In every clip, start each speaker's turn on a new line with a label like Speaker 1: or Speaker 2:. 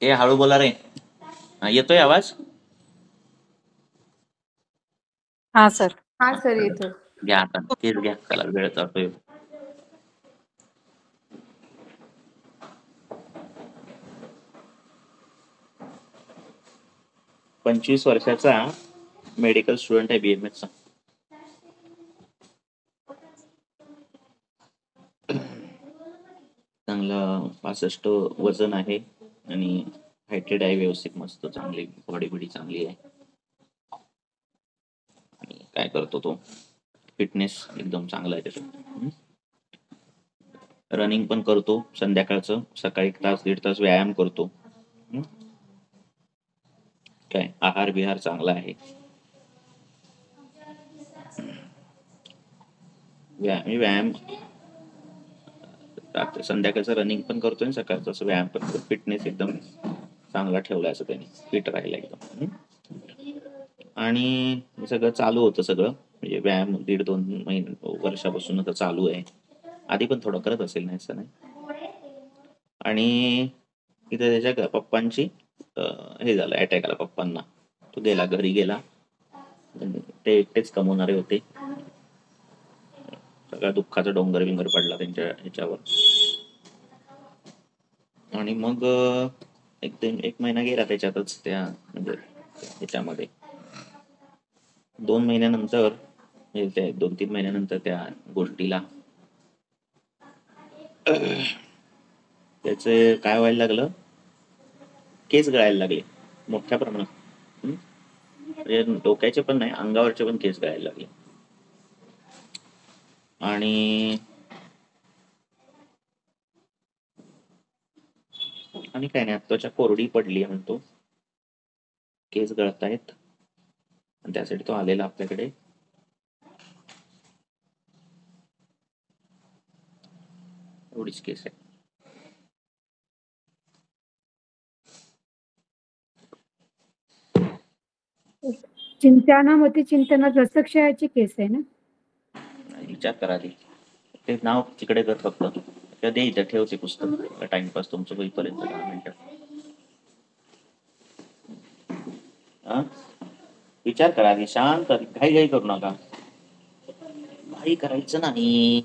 Speaker 1: हे हळू बोला रे. येतोय आवाज?
Speaker 2: हा सर.
Speaker 3: हा सर येतो.
Speaker 1: घ्या आता केस घ्या, चला वेळ जातोय. पंचवीस वर्षाचा मेडिकल स्टुडंट आहे BMS चा. चांगला 65 वजन आहे आणि हायटेड आहे, व्यवस्थित मस्त चांगली बॉडी बिडी चांगली आहे. आणि काय करतो तो, फिटनेस एकदम चांगला आहे त्याचा. रनिंग पण करतो संध्याकाळचं, सकाळी 1 तास 1.5 तास व्यायाम करतो. काय आहार विहार चांगला आहे. व्यायाम संध्याकाळचं रनिंग पण करतोय, सकाळचं असं व्यायाम पण करतो. फिटनेस एकदम चांगला ठेवलाय असं त्यांनी, फिट राहिला एकदम. आणि सगळं चालू होतं सगळं, म्हणजे व्यायाम 1.5-2 वर्षापासून आता चालू आहे. आधी पण थोडं करत असेल, नाही असं नाही. आणि इथे त्याच्या पप्पांची हे झालं, अटॅक आला पप्पांना. तो गेला, घरी गेला. ते एकटेच कमवणारे होते. सगळा दुःखाचा डोंगर बिंगर पडला त्यांच्या ह्याच्यावर. आणि मग एक महिना गेला त्याच्यातच, त्या म्हणजे ह्याच्यामध्ये. 2 महिन्यानंतर, 2-3 महिन्यानंतर त्या गोष्टीला त्याचे काय व्हायला लागलं, केस गळायला लागले मोठ्या प्रमाणात. म्हणजे डोक्याचे पण नाही, अंगावरचे पण केस गळायला लागले. आणि काय नाही, त्वचा कोरडी पडली म्हणतो, केस गळतायत. आणि त्यासाठी तो आलेला आपल्याकडे. एवढीच केस आहे.
Speaker 4: चिंतानामती चिंतना रसक्षयाची केस आहे ना?
Speaker 1: विचार करा आधी, ते नाव तिकडे कर फक्त. दे इथं, ठेवते पुस्तक, टाइमपास तुमचं होईपर्यंत 10 मिनिटं. विचार करा आधी, शांत, घाई करू नका. घाई करायचं नाही.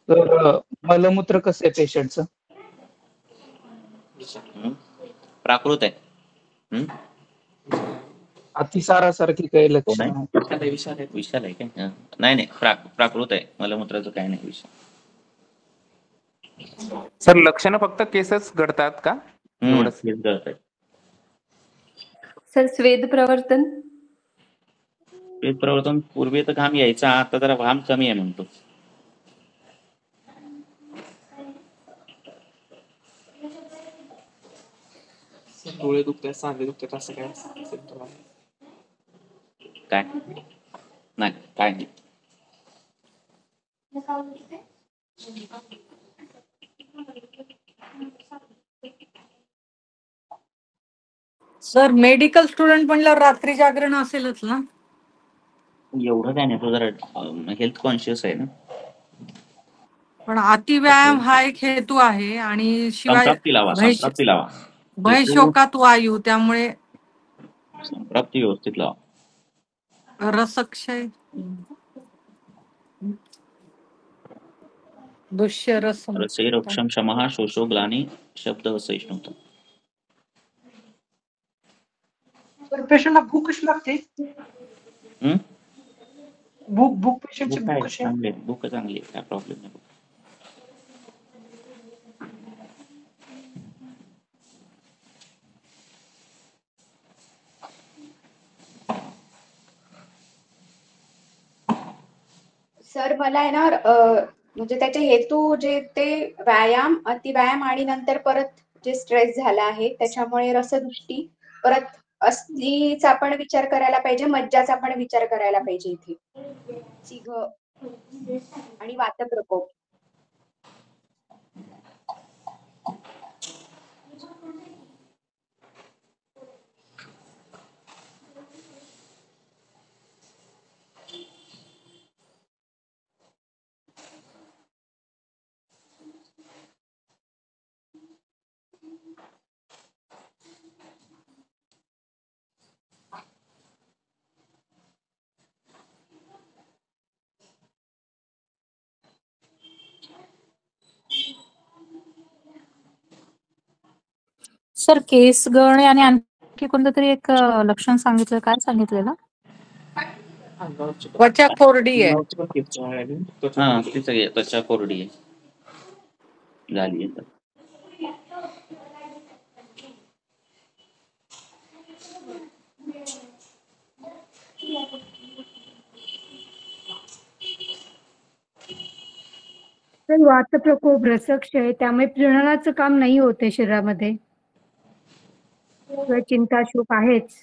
Speaker 5: तर मलमूत्र कसं आहे पेशंटचं?
Speaker 1: प्राकृत आहे.
Speaker 5: अतिसारासारखी काही लक्षण आहे?
Speaker 1: विशाल आहे काय? नाही प्राकृत आहे, मलमूत्राचं काय नाही विषय.
Speaker 6: सर लक्षणं फक्त केसच गळतात का?
Speaker 1: केस गळतात.
Speaker 3: सर स्वेद प्रवर्तन
Speaker 1: पूर्वी तर घाम यायचा, आता जरा घाम कमी आहे म्हणतो.
Speaker 7: डोळे दुखतात, सांधे दुखतात, असं काय
Speaker 1: काय नाही, काय नाही.
Speaker 2: सर मेडिकल स्टुडंट म्हणल्यावर रात्री जागरण असेलच ना?
Speaker 1: एवढं काय नाही, तो जरा हेल्थ कॉन्शियस आहे ना.
Speaker 2: पण अति व्यायाम हा एक हेतू आहे, आणि शिवाय
Speaker 1: संप्राप्ती लावा.
Speaker 2: भयशोकात वायू, त्यामुळे
Speaker 1: संप्राप्ती व्यवस्थित लावा.
Speaker 2: रसक्षय, दुष्य रस,
Speaker 1: रसैरोक्षम शमः शोषो ग्लानी शब्द असहिष्णुता.
Speaker 8: पेशंटला भूक कशी लागते? भूक पेशंटची भूक कशी आहे?
Speaker 1: भूक चांगली, काय प्रॉब्लेम नाही.
Speaker 3: सर मला आहे ना, म्हणजे त्याचे हेतू जे ते व्यायाम, अतिव्यायाम आणि नंतर परत जे स्ट्रेस झाला आहे त्याच्यामुळे रसदृष्टी, परत अस्थिचा पण विचार करायला पाहिजे, मज्जाचा पण विचार करायला पाहिजे इथे. सिंह आणि वातप्रकोप.
Speaker 9: सर केस गळणे आणि आणखी कोणतं तरी एक लक्षण सांगितलं, काय सांगितलेलं?
Speaker 7: अंगावरची
Speaker 2: त्वचा कोरडी आहे.
Speaker 7: अंगावरची पण केस गळायला लागली. त्वचा
Speaker 1: हा
Speaker 7: कोरडी.
Speaker 1: ती सगळी त्वचा कोरडी आहे झाली आहे.
Speaker 4: तर वातप्रकोप, रसक्षय, त्यामुळे जळणाचं काम नाही होते शरीरामध्ये किंवा चिंता शोक आहेच.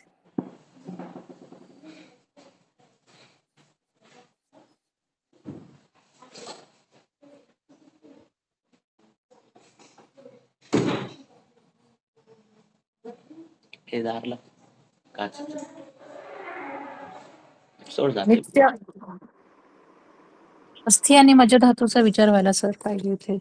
Speaker 1: हे दारला काच सोड जाते.
Speaker 9: नित्य अस्थि आणि मज्जाधातूचा विचार व्हायला सर पाहिजे इथे.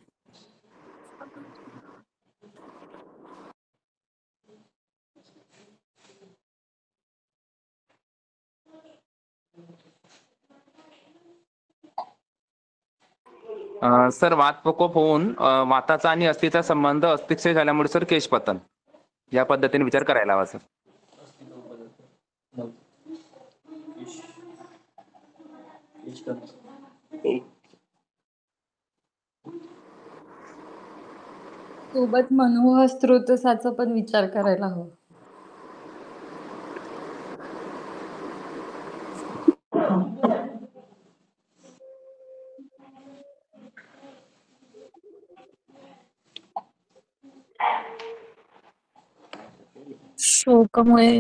Speaker 6: सर वात प्रकोप होऊन वाताचा आणि अस्थिचा संबंध अस्थिक्षय झाल्यामुळे सर केशपतन या पद्धतीने विचार करायला हवा सर.
Speaker 10: सोबत मनोह स्त्रोतसाचा पण विचार करायला हवा.
Speaker 9: शोकामुळे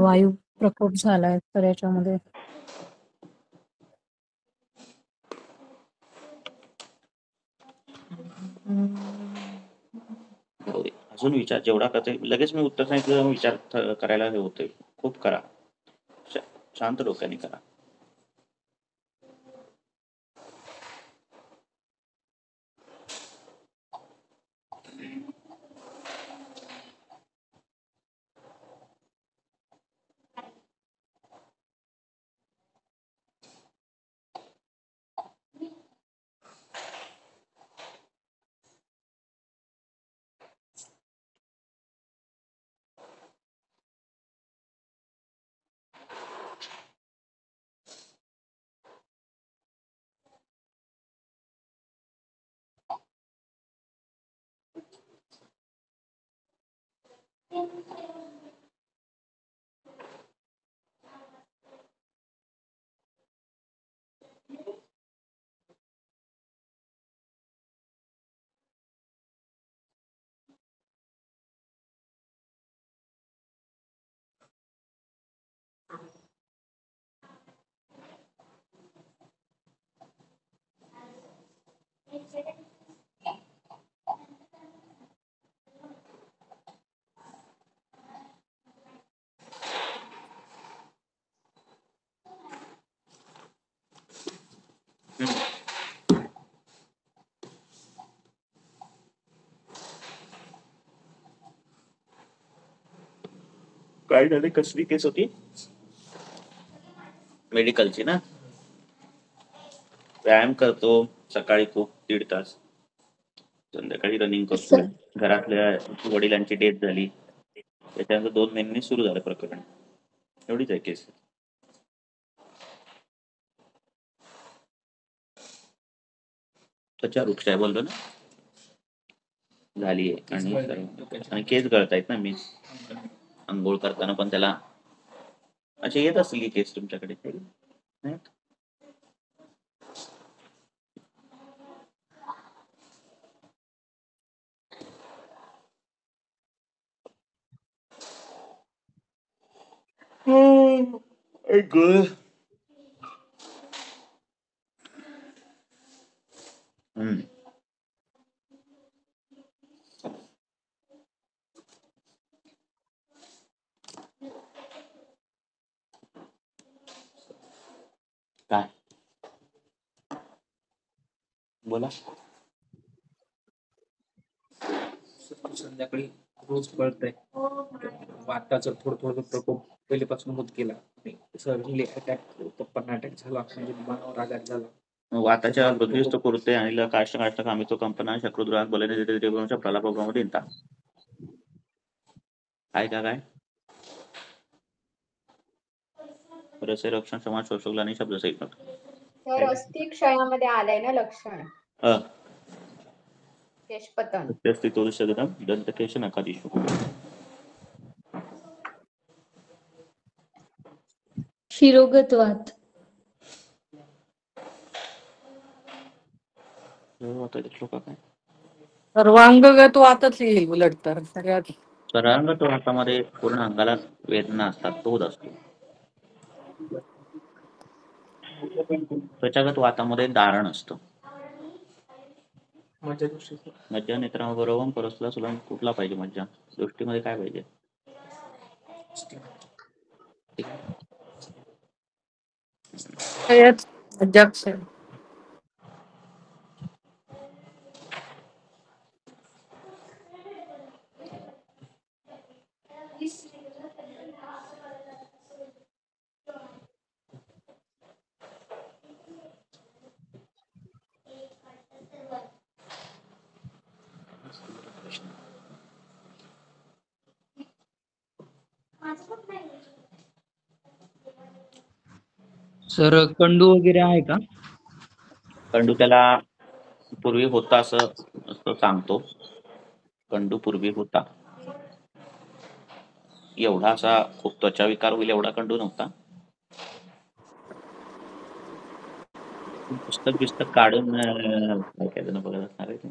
Speaker 9: वायू प्रकोप झालाय तर याच्यामध्ये
Speaker 1: जाऊ दे. अजून विचार जेवढा करते लगेच मी उत्तर सांगितलं विचार करायला हे होते. खूप करा, शांत डोक्याने करा. काय झाले? कसली केस होती? मेडिकलची ना. व्यायाम करतो सकाळी खूप 1.5 तास, संध्याकाळी रनिंग करतो. घरातल्या वडिलांची डेथ झाली, त्याच्यानंतर 2 महिन्यांनी सुरू झालं प्रकरण. एवढीच आहे केस. त्वचा वृक्ष आहे बोललो ना, झाली आहे. आणि केस गळतायत ना. मी अंघोळ करताना पण त्याला असे येत असतील केस तुमच्याकडे नाही? हम्म. काय बोला.
Speaker 7: संध्याकाळी रोज कळतंय वाताचा थोडं थोडं प्रकोप पहिल्यापासून होत गेला. सडनली अटॅक पप्पांना अटॅक झाला म्हणजे मनावर आघात झाला.
Speaker 1: वाताच्या पृथ्वीस्थ कुरुते आणि काष्ट काष्ट कामितो कंपना शत्रुद्रात बोलणे देते प्रलापामध्ये येतात. काय रसे रक्षण समाज शोषकला आणि शब्द सहित
Speaker 3: तर अस्थिक क्षयामध्ये आलंय ना लक्षण केशपतन.
Speaker 1: अस्तित्वदम दंतकेश नकादिशु.
Speaker 10: शिरोगतवात.
Speaker 1: श्लोक काय
Speaker 2: सर्वांगगत वातच येईल उलट तर सगळ्यात.
Speaker 1: सर्वांगत वातामध्ये पूर्ण अंगाला वेदना असतात तो असतो. त्वचागत वातामध्ये दारण असतं. मज्जा नेत्राबरोबर परसला सुलभ कुठला पाहिजे मज्जा दृष्टीमध्ये काय पाहिजे.
Speaker 2: अध्यक्ष
Speaker 5: सर कंडू वगैरे आहे का?
Speaker 1: कंडू त्याला पूर्वी होता असं सांगतो. कंडू पूर्वी होता. एवढा असा खूप त्वचा विकार होईल एवढा कंडू नव्हता. पुस्तक काढून काय बघत असणार आहे.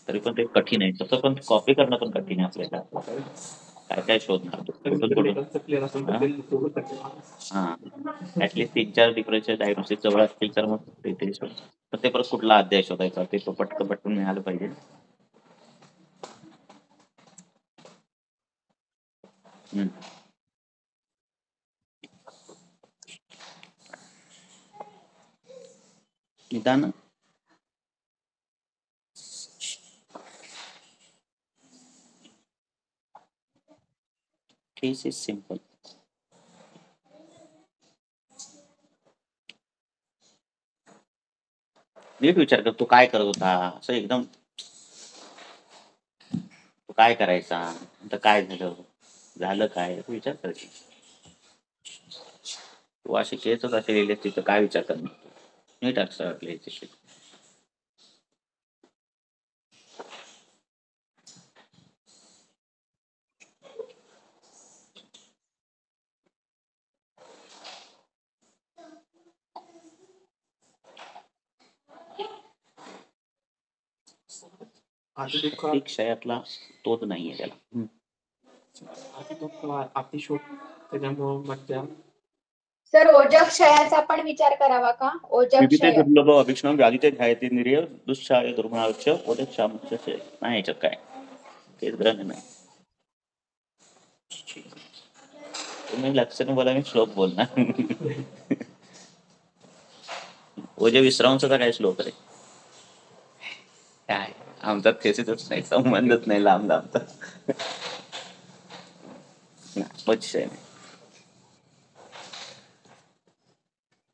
Speaker 1: तरी पण ते कठीण आहे. तसं पण कॉपी करणं पण कठीण आहे आपल्याला. काय शोधणार ऍटलीस्ट 3-4 डिफरन्शियल डायग्नोसिस जवळ असतील तर मग ते परत कुठला अध्याय शोधायचा ते तो पटकन मिळालं पाहिजे. निदान केस इज सिंपल. नीट विचार कर तू काय करत होता असं एकदम तू काय करायचा आता काय झालं काय विचार करायची. तू असे केसच असे लिहिले तिथं काय विचार करणार. नीट असं लिहायचे. क्षयातला तोच नाहीये त्याला.
Speaker 7: अतिशोक त्याच्यामुळे मज्जा.
Speaker 3: सर ओजक क्षयाचा पण विचार करावा का. ओजक क्षय
Speaker 1: दुर्लभ अभिष्णम व्याधी ध्यायते निर्य दुःशाय दुर्मणाक्ष ओदक क्षामक्ष नाही याच्यात काय तेच ग्रहण नाही. तुम्ही लक्षात बोला मी श्लोक बोलणार. ओजे विश्रांचा काय श्लोक आहे काय आमचा केसेसच नाही संबंधच नाही लांब लांबचा नाही.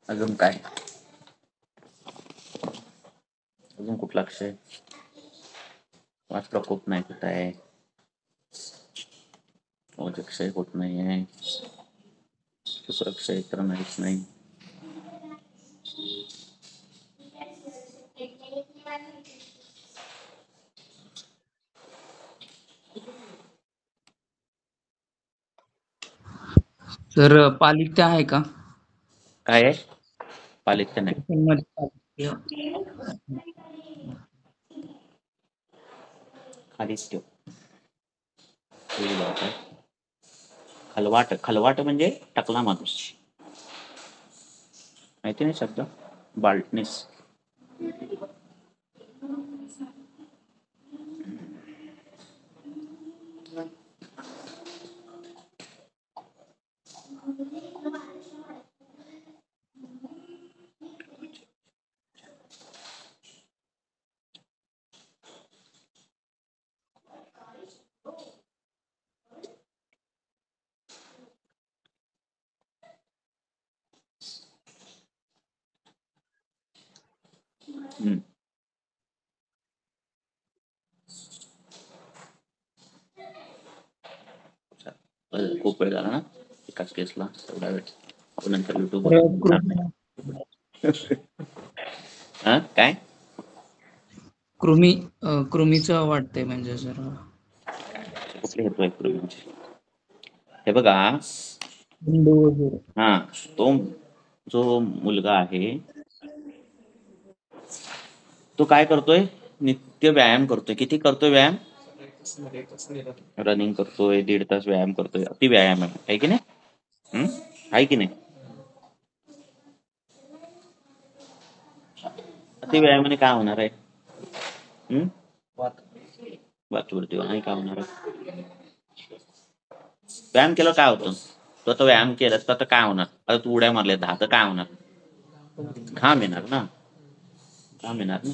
Speaker 1: अजून काय अजून कुठला क्षय वाच प्रकोप नाही कुठं आहे. ओजक्षय होत नाहीये. शुक्रक्षय तर नाहीच नाही.
Speaker 5: सर पालित्य आहे का?
Speaker 1: काय आहे पालित्य नाही. खालीच ठेव. खलवाट खलवाट म्हणजे टकला माणूस, माहिती नाही शब्द, बाल्टनेस. हम्म. खूप वेळ झाला ना एकाच केसला, एवढा वेळ आपण नंतर युट्यूब काय
Speaker 5: कृमीचं वाटतंय म्हणजे सर.
Speaker 1: कुठले हेतू आहे पूर्वीचे? हे बघा,
Speaker 5: कंडू वगैरे.
Speaker 1: हा तो जो मुलगा आहे तो काय करतोय? नित्य व्यायाम करतोय. किती करतोय व्यायाम? रनिंग करतोय, 1.5 तास व्यायाम करतोय. अति व्यायाम आहे की नाही? आहे की नाही? अति व्यायामाने काय होणार आहे? वातवरती नाही काय होणार आहे? व्यायाम केलं काय होतं? तो आता व्यायाम केला तर काय होणार? आता तू उड्या मारल्या 10 तर काय होणार? घाम येणार ना, घाम येणार ना.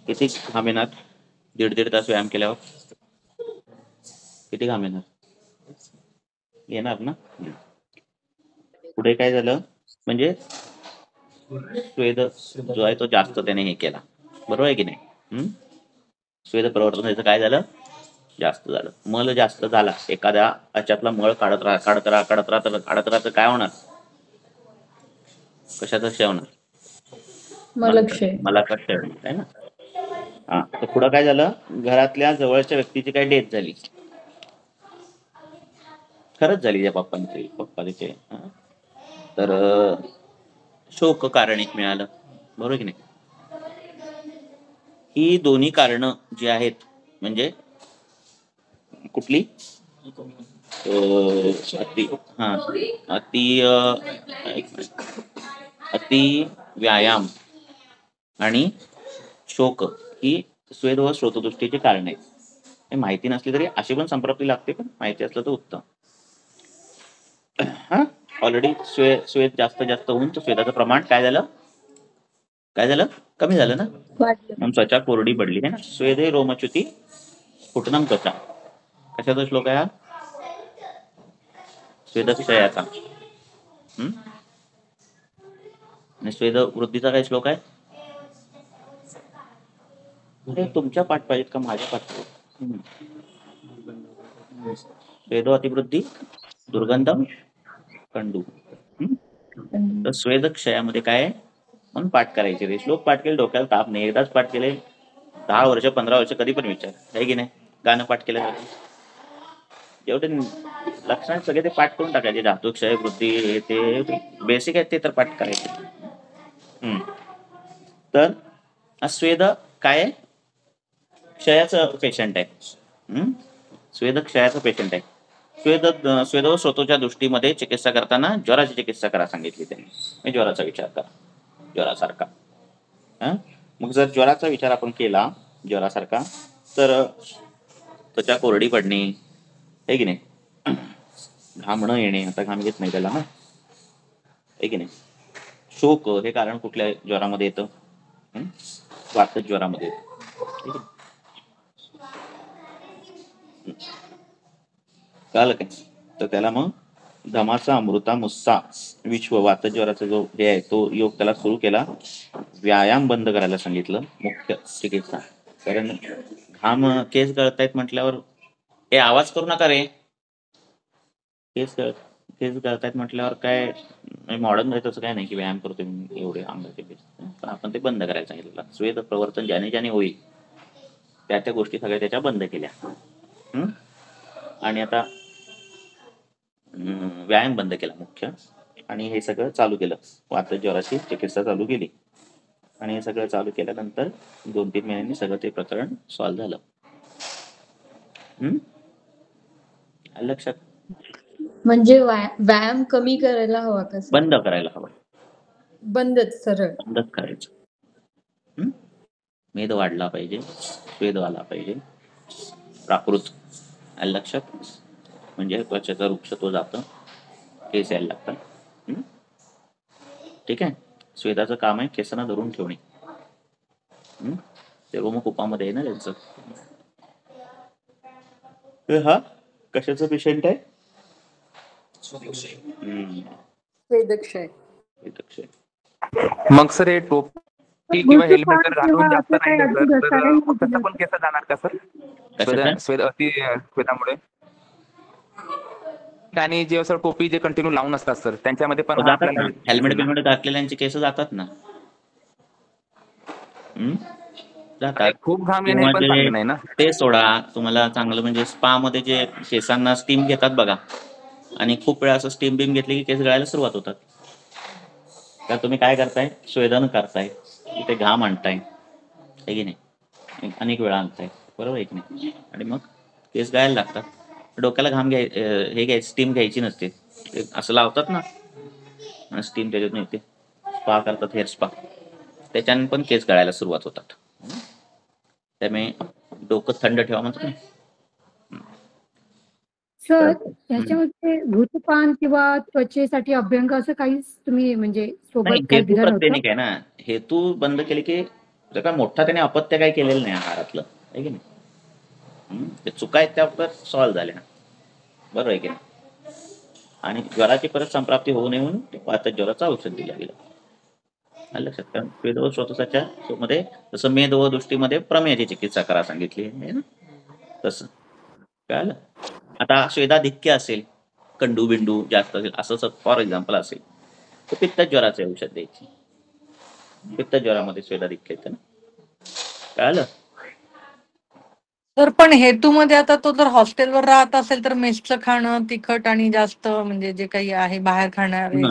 Speaker 1: किती घाम येणार? 1.5 तास व्यायाम केल्यावर किती घाम येणार? येणार ना. पुढे काय झालं? म्हणजे स्वेद जो आहे तो जास्त त्याने हे केला, बरोबर आहे की नाही? स्वेद प्रवर्तन व्हायचं काय झालं? जास्त झालं. मल जास्त झाला, एखाद्या याच्यातला मळ काढत राहत काय होणार? कशाचा क्षय होणार? मला क्षय होणार आहे ना. हा, तर पुढं काय झालं? घरातल्या जवळच्या व्यक्तीची काय डेथ झाली, खरंच झाली त्या पप्पा तिचे. तर शोक कारण एक मिळालं, बरोबर की नाही? ही दोन्ही कारण जी आहेत म्हणजे कुठली? अति व्यायाम आणि शोक ही स्वेद व श्रोतदृष्टीची कारण आहेत. हे माहिती नसली तरी अशी पण संप्राप्ती लागते, पण माहिती असलं तर उत्तम. हा, ऑलरेडी स्वेद जास्त होऊन स्वेदाचं प्रमाण काय झालं? कमी झालं ना. त्वचा कोरडी पडली आहे ना. स्वेदे रोमच्युती स्फुटनम त्वचा. कशाचा श्लोक आहे हा? स्वेदक्षयाचा. आणि स्वेद वृद्धीचा काय श्लोक आहे? तुमच्या पाठ पाहिजेत का माझ्या पाठ? स्वेदो अतिवृद्धी दुर्गंधम कंडू. तर स्वेद क्षयामध्ये काय म्हणून पाठ करायचे रे. श्लोक पाठ केले डोक्याला ताप नाही. एकदाच पाठ केले 10 वर्ष 15 वर्ष कधी पण विचार आहे की नाही. गाणं पाठ केलं जेवढे लक्षण सगळे ते पाठ करून टाकायचे. धातू क्षय वृद्धी हे ते बेसिक आहेत ते तर पाठ करायचे. तर स्वेद काय? क्षयाचं पेशंट आहे. स्वेद क्षयाचं पेशंट आहे. स्वेद व श्रोतोच्या दृष्टीमध्ये चिकित्सा करताना ज्वराची चिकित्सा करा सांगितली त्यांनी. ज्वराचा विचार करा, ज्वरासारखा. मग जर ज्वराचा विचार आपण केला ज्वरासारखा तर त्वचा कोरडी पडणे आहे की नाही, घाम न येणे, आता घाम येत नाही त्याला ना, आहे की नाही. शोक हे कारण कुठल्या ज्वरामध्ये येतं? वातज ज्वरामध्ये येतं. कळलं काय? तर त्याला मग धमाचा अमृता मुस्सा विश्व वातज ज्वराचा जो हे आहे तो योग त्याला सुरू केला. व्यायाम बंद करायला सांगितलं मुख्य चिकित्सा. कारण घाम केस गळतायत म्हटल्यावर हे आवाज करू नका रे. केस गळतायत म्हटल्यावर काय मॉडर्न तसं काय नाही की व्यायाम करतो एवढे अंगाचे केस, पण आपण ते बंद करायला सांगितलं. स्वेद प्रवर्तन ज्याने होईल त्या गोष्टी सगळ्या त्याच्या बंद केल्या. आणि आता व्यायाम बंद केला मुख्य, आणि हे सगळं चालू केलं. वातज ज्वराची चिकित्सा चालू केली आणि हे सगळं चालू केल्यानंतर 2-3 महिन्यांनी सगळं ते प्रकरण सॉल्व्ह झालं. लक्षात
Speaker 10: म्हणजे व्यायाम कमी करायला हवा का सर?
Speaker 1: बंद करायला हवं.
Speaker 10: बंदच सरळ.
Speaker 1: बंदच करायचं. मेद वाढला पाहिजे, स्वेद आला पाहिजे, प्राकृत आलं लक्षात, म्हणजे त्वचेचं वृक्षत्व जातं, केस यायला लागतात. ठीक आहे. स्वेदाचं काम आहे केसांना धरून ठेवणे. ते रोमकुपामध्ये आहे ना त्यांचं. हा कशाचा पेशंट आहे?
Speaker 10: वेदक्षय.
Speaker 1: वेदक्षय.
Speaker 6: मग सर हे टोपी किंवा हेल्मेट जर घालून जास्त
Speaker 4: काही
Speaker 6: राहिलं
Speaker 4: अगदी
Speaker 6: सर,
Speaker 4: घसाऱ्याने
Speaker 6: तर
Speaker 4: दिलं
Speaker 6: तसं पण केस जाणार का सर?
Speaker 1: कशाचा?
Speaker 6: स्वेदामुळे. आणि जे सर टोपी जे कंटिन्यू लावून असतात सर, त्यांच्यामध्ये पण
Speaker 1: जातात ना.
Speaker 6: आपल्याला
Speaker 1: हेल्मेट बिल्मेट घातलेल्यांची केस जातात ना. जातात.
Speaker 6: खूप घाम येणे
Speaker 1: किंवा
Speaker 6: पण चांगलं नाही ना.
Speaker 1: ते सोडा, तुम्हाला चांगलं म्हणजे स्पा मध्ये जे केसांना स्टीम घेतात बघा, आणि खूप वेळा असं स्टीम बीम घेतली की केस गळायला सुरुवात होतात. तर तुम्ही काय करताय? स्वेदन करताय, इथे घाम आणताय, आहे की नाही, अनेक वेळा आणताय, बरोबर आहे की नाही, आणि मग केस गळायला लागतात. डोक्याला घाम स्टीम घ्यायची नसते, असं लावतात ना, आणि स्टीम त्याच्यात येते, स्पा करतात, हेअर स्पा, त्याच्याने पण केस गळायला सुरुवात होतात. त्यामुळे डोकं थंड ठेवा म्हणतात ना.
Speaker 4: सर, याच्यामध्ये भूतपान किंवा त्वचेसाठी अभ्यंग असं काहीच तुम्ही म्हणजे
Speaker 1: नाही,
Speaker 4: सोबत काही
Speaker 1: हेतू
Speaker 4: दिलं नव्हतं?
Speaker 1: प्रत्येक आहे ना. हेतू बंद केले की काय मोठा त्याने अपत्य काय केलेलं नाही आहारातलं, आहे की नाही. ते चुका आहेत त्या सॉल्व्ह झाल्या, बरोबर आहे की नाही. आणि ज्वराची परत संप्राप्ती होऊ नये म्हणून आता ज्वराचं औषध दिलं गेलं. लक्षात. कारण वेदव स्वतःच्या मध्ये जसं मेद व दृष्टीमध्ये प्रमेयाची चिकित्सा करा सांगितली आहे ना, तसं कळलं. आता स्वेदाधिक्य असेल, कंडू बिंडू जास्त असेल, असं फॉर एक्झाम्पल असेल, तर पित्त ज्वराचे औषध द्यायचे. पित्त ज्वरामध्ये स्वेदाधिक्य येतं ना, कळलं.
Speaker 2: तर पण हेतूमध्ये आता तो जर हॉस्टेलवर राहत असेल तर मेसचं खाणं तिखट आणि जास्त म्हणजे जे काही आहे बाहेर खाणारे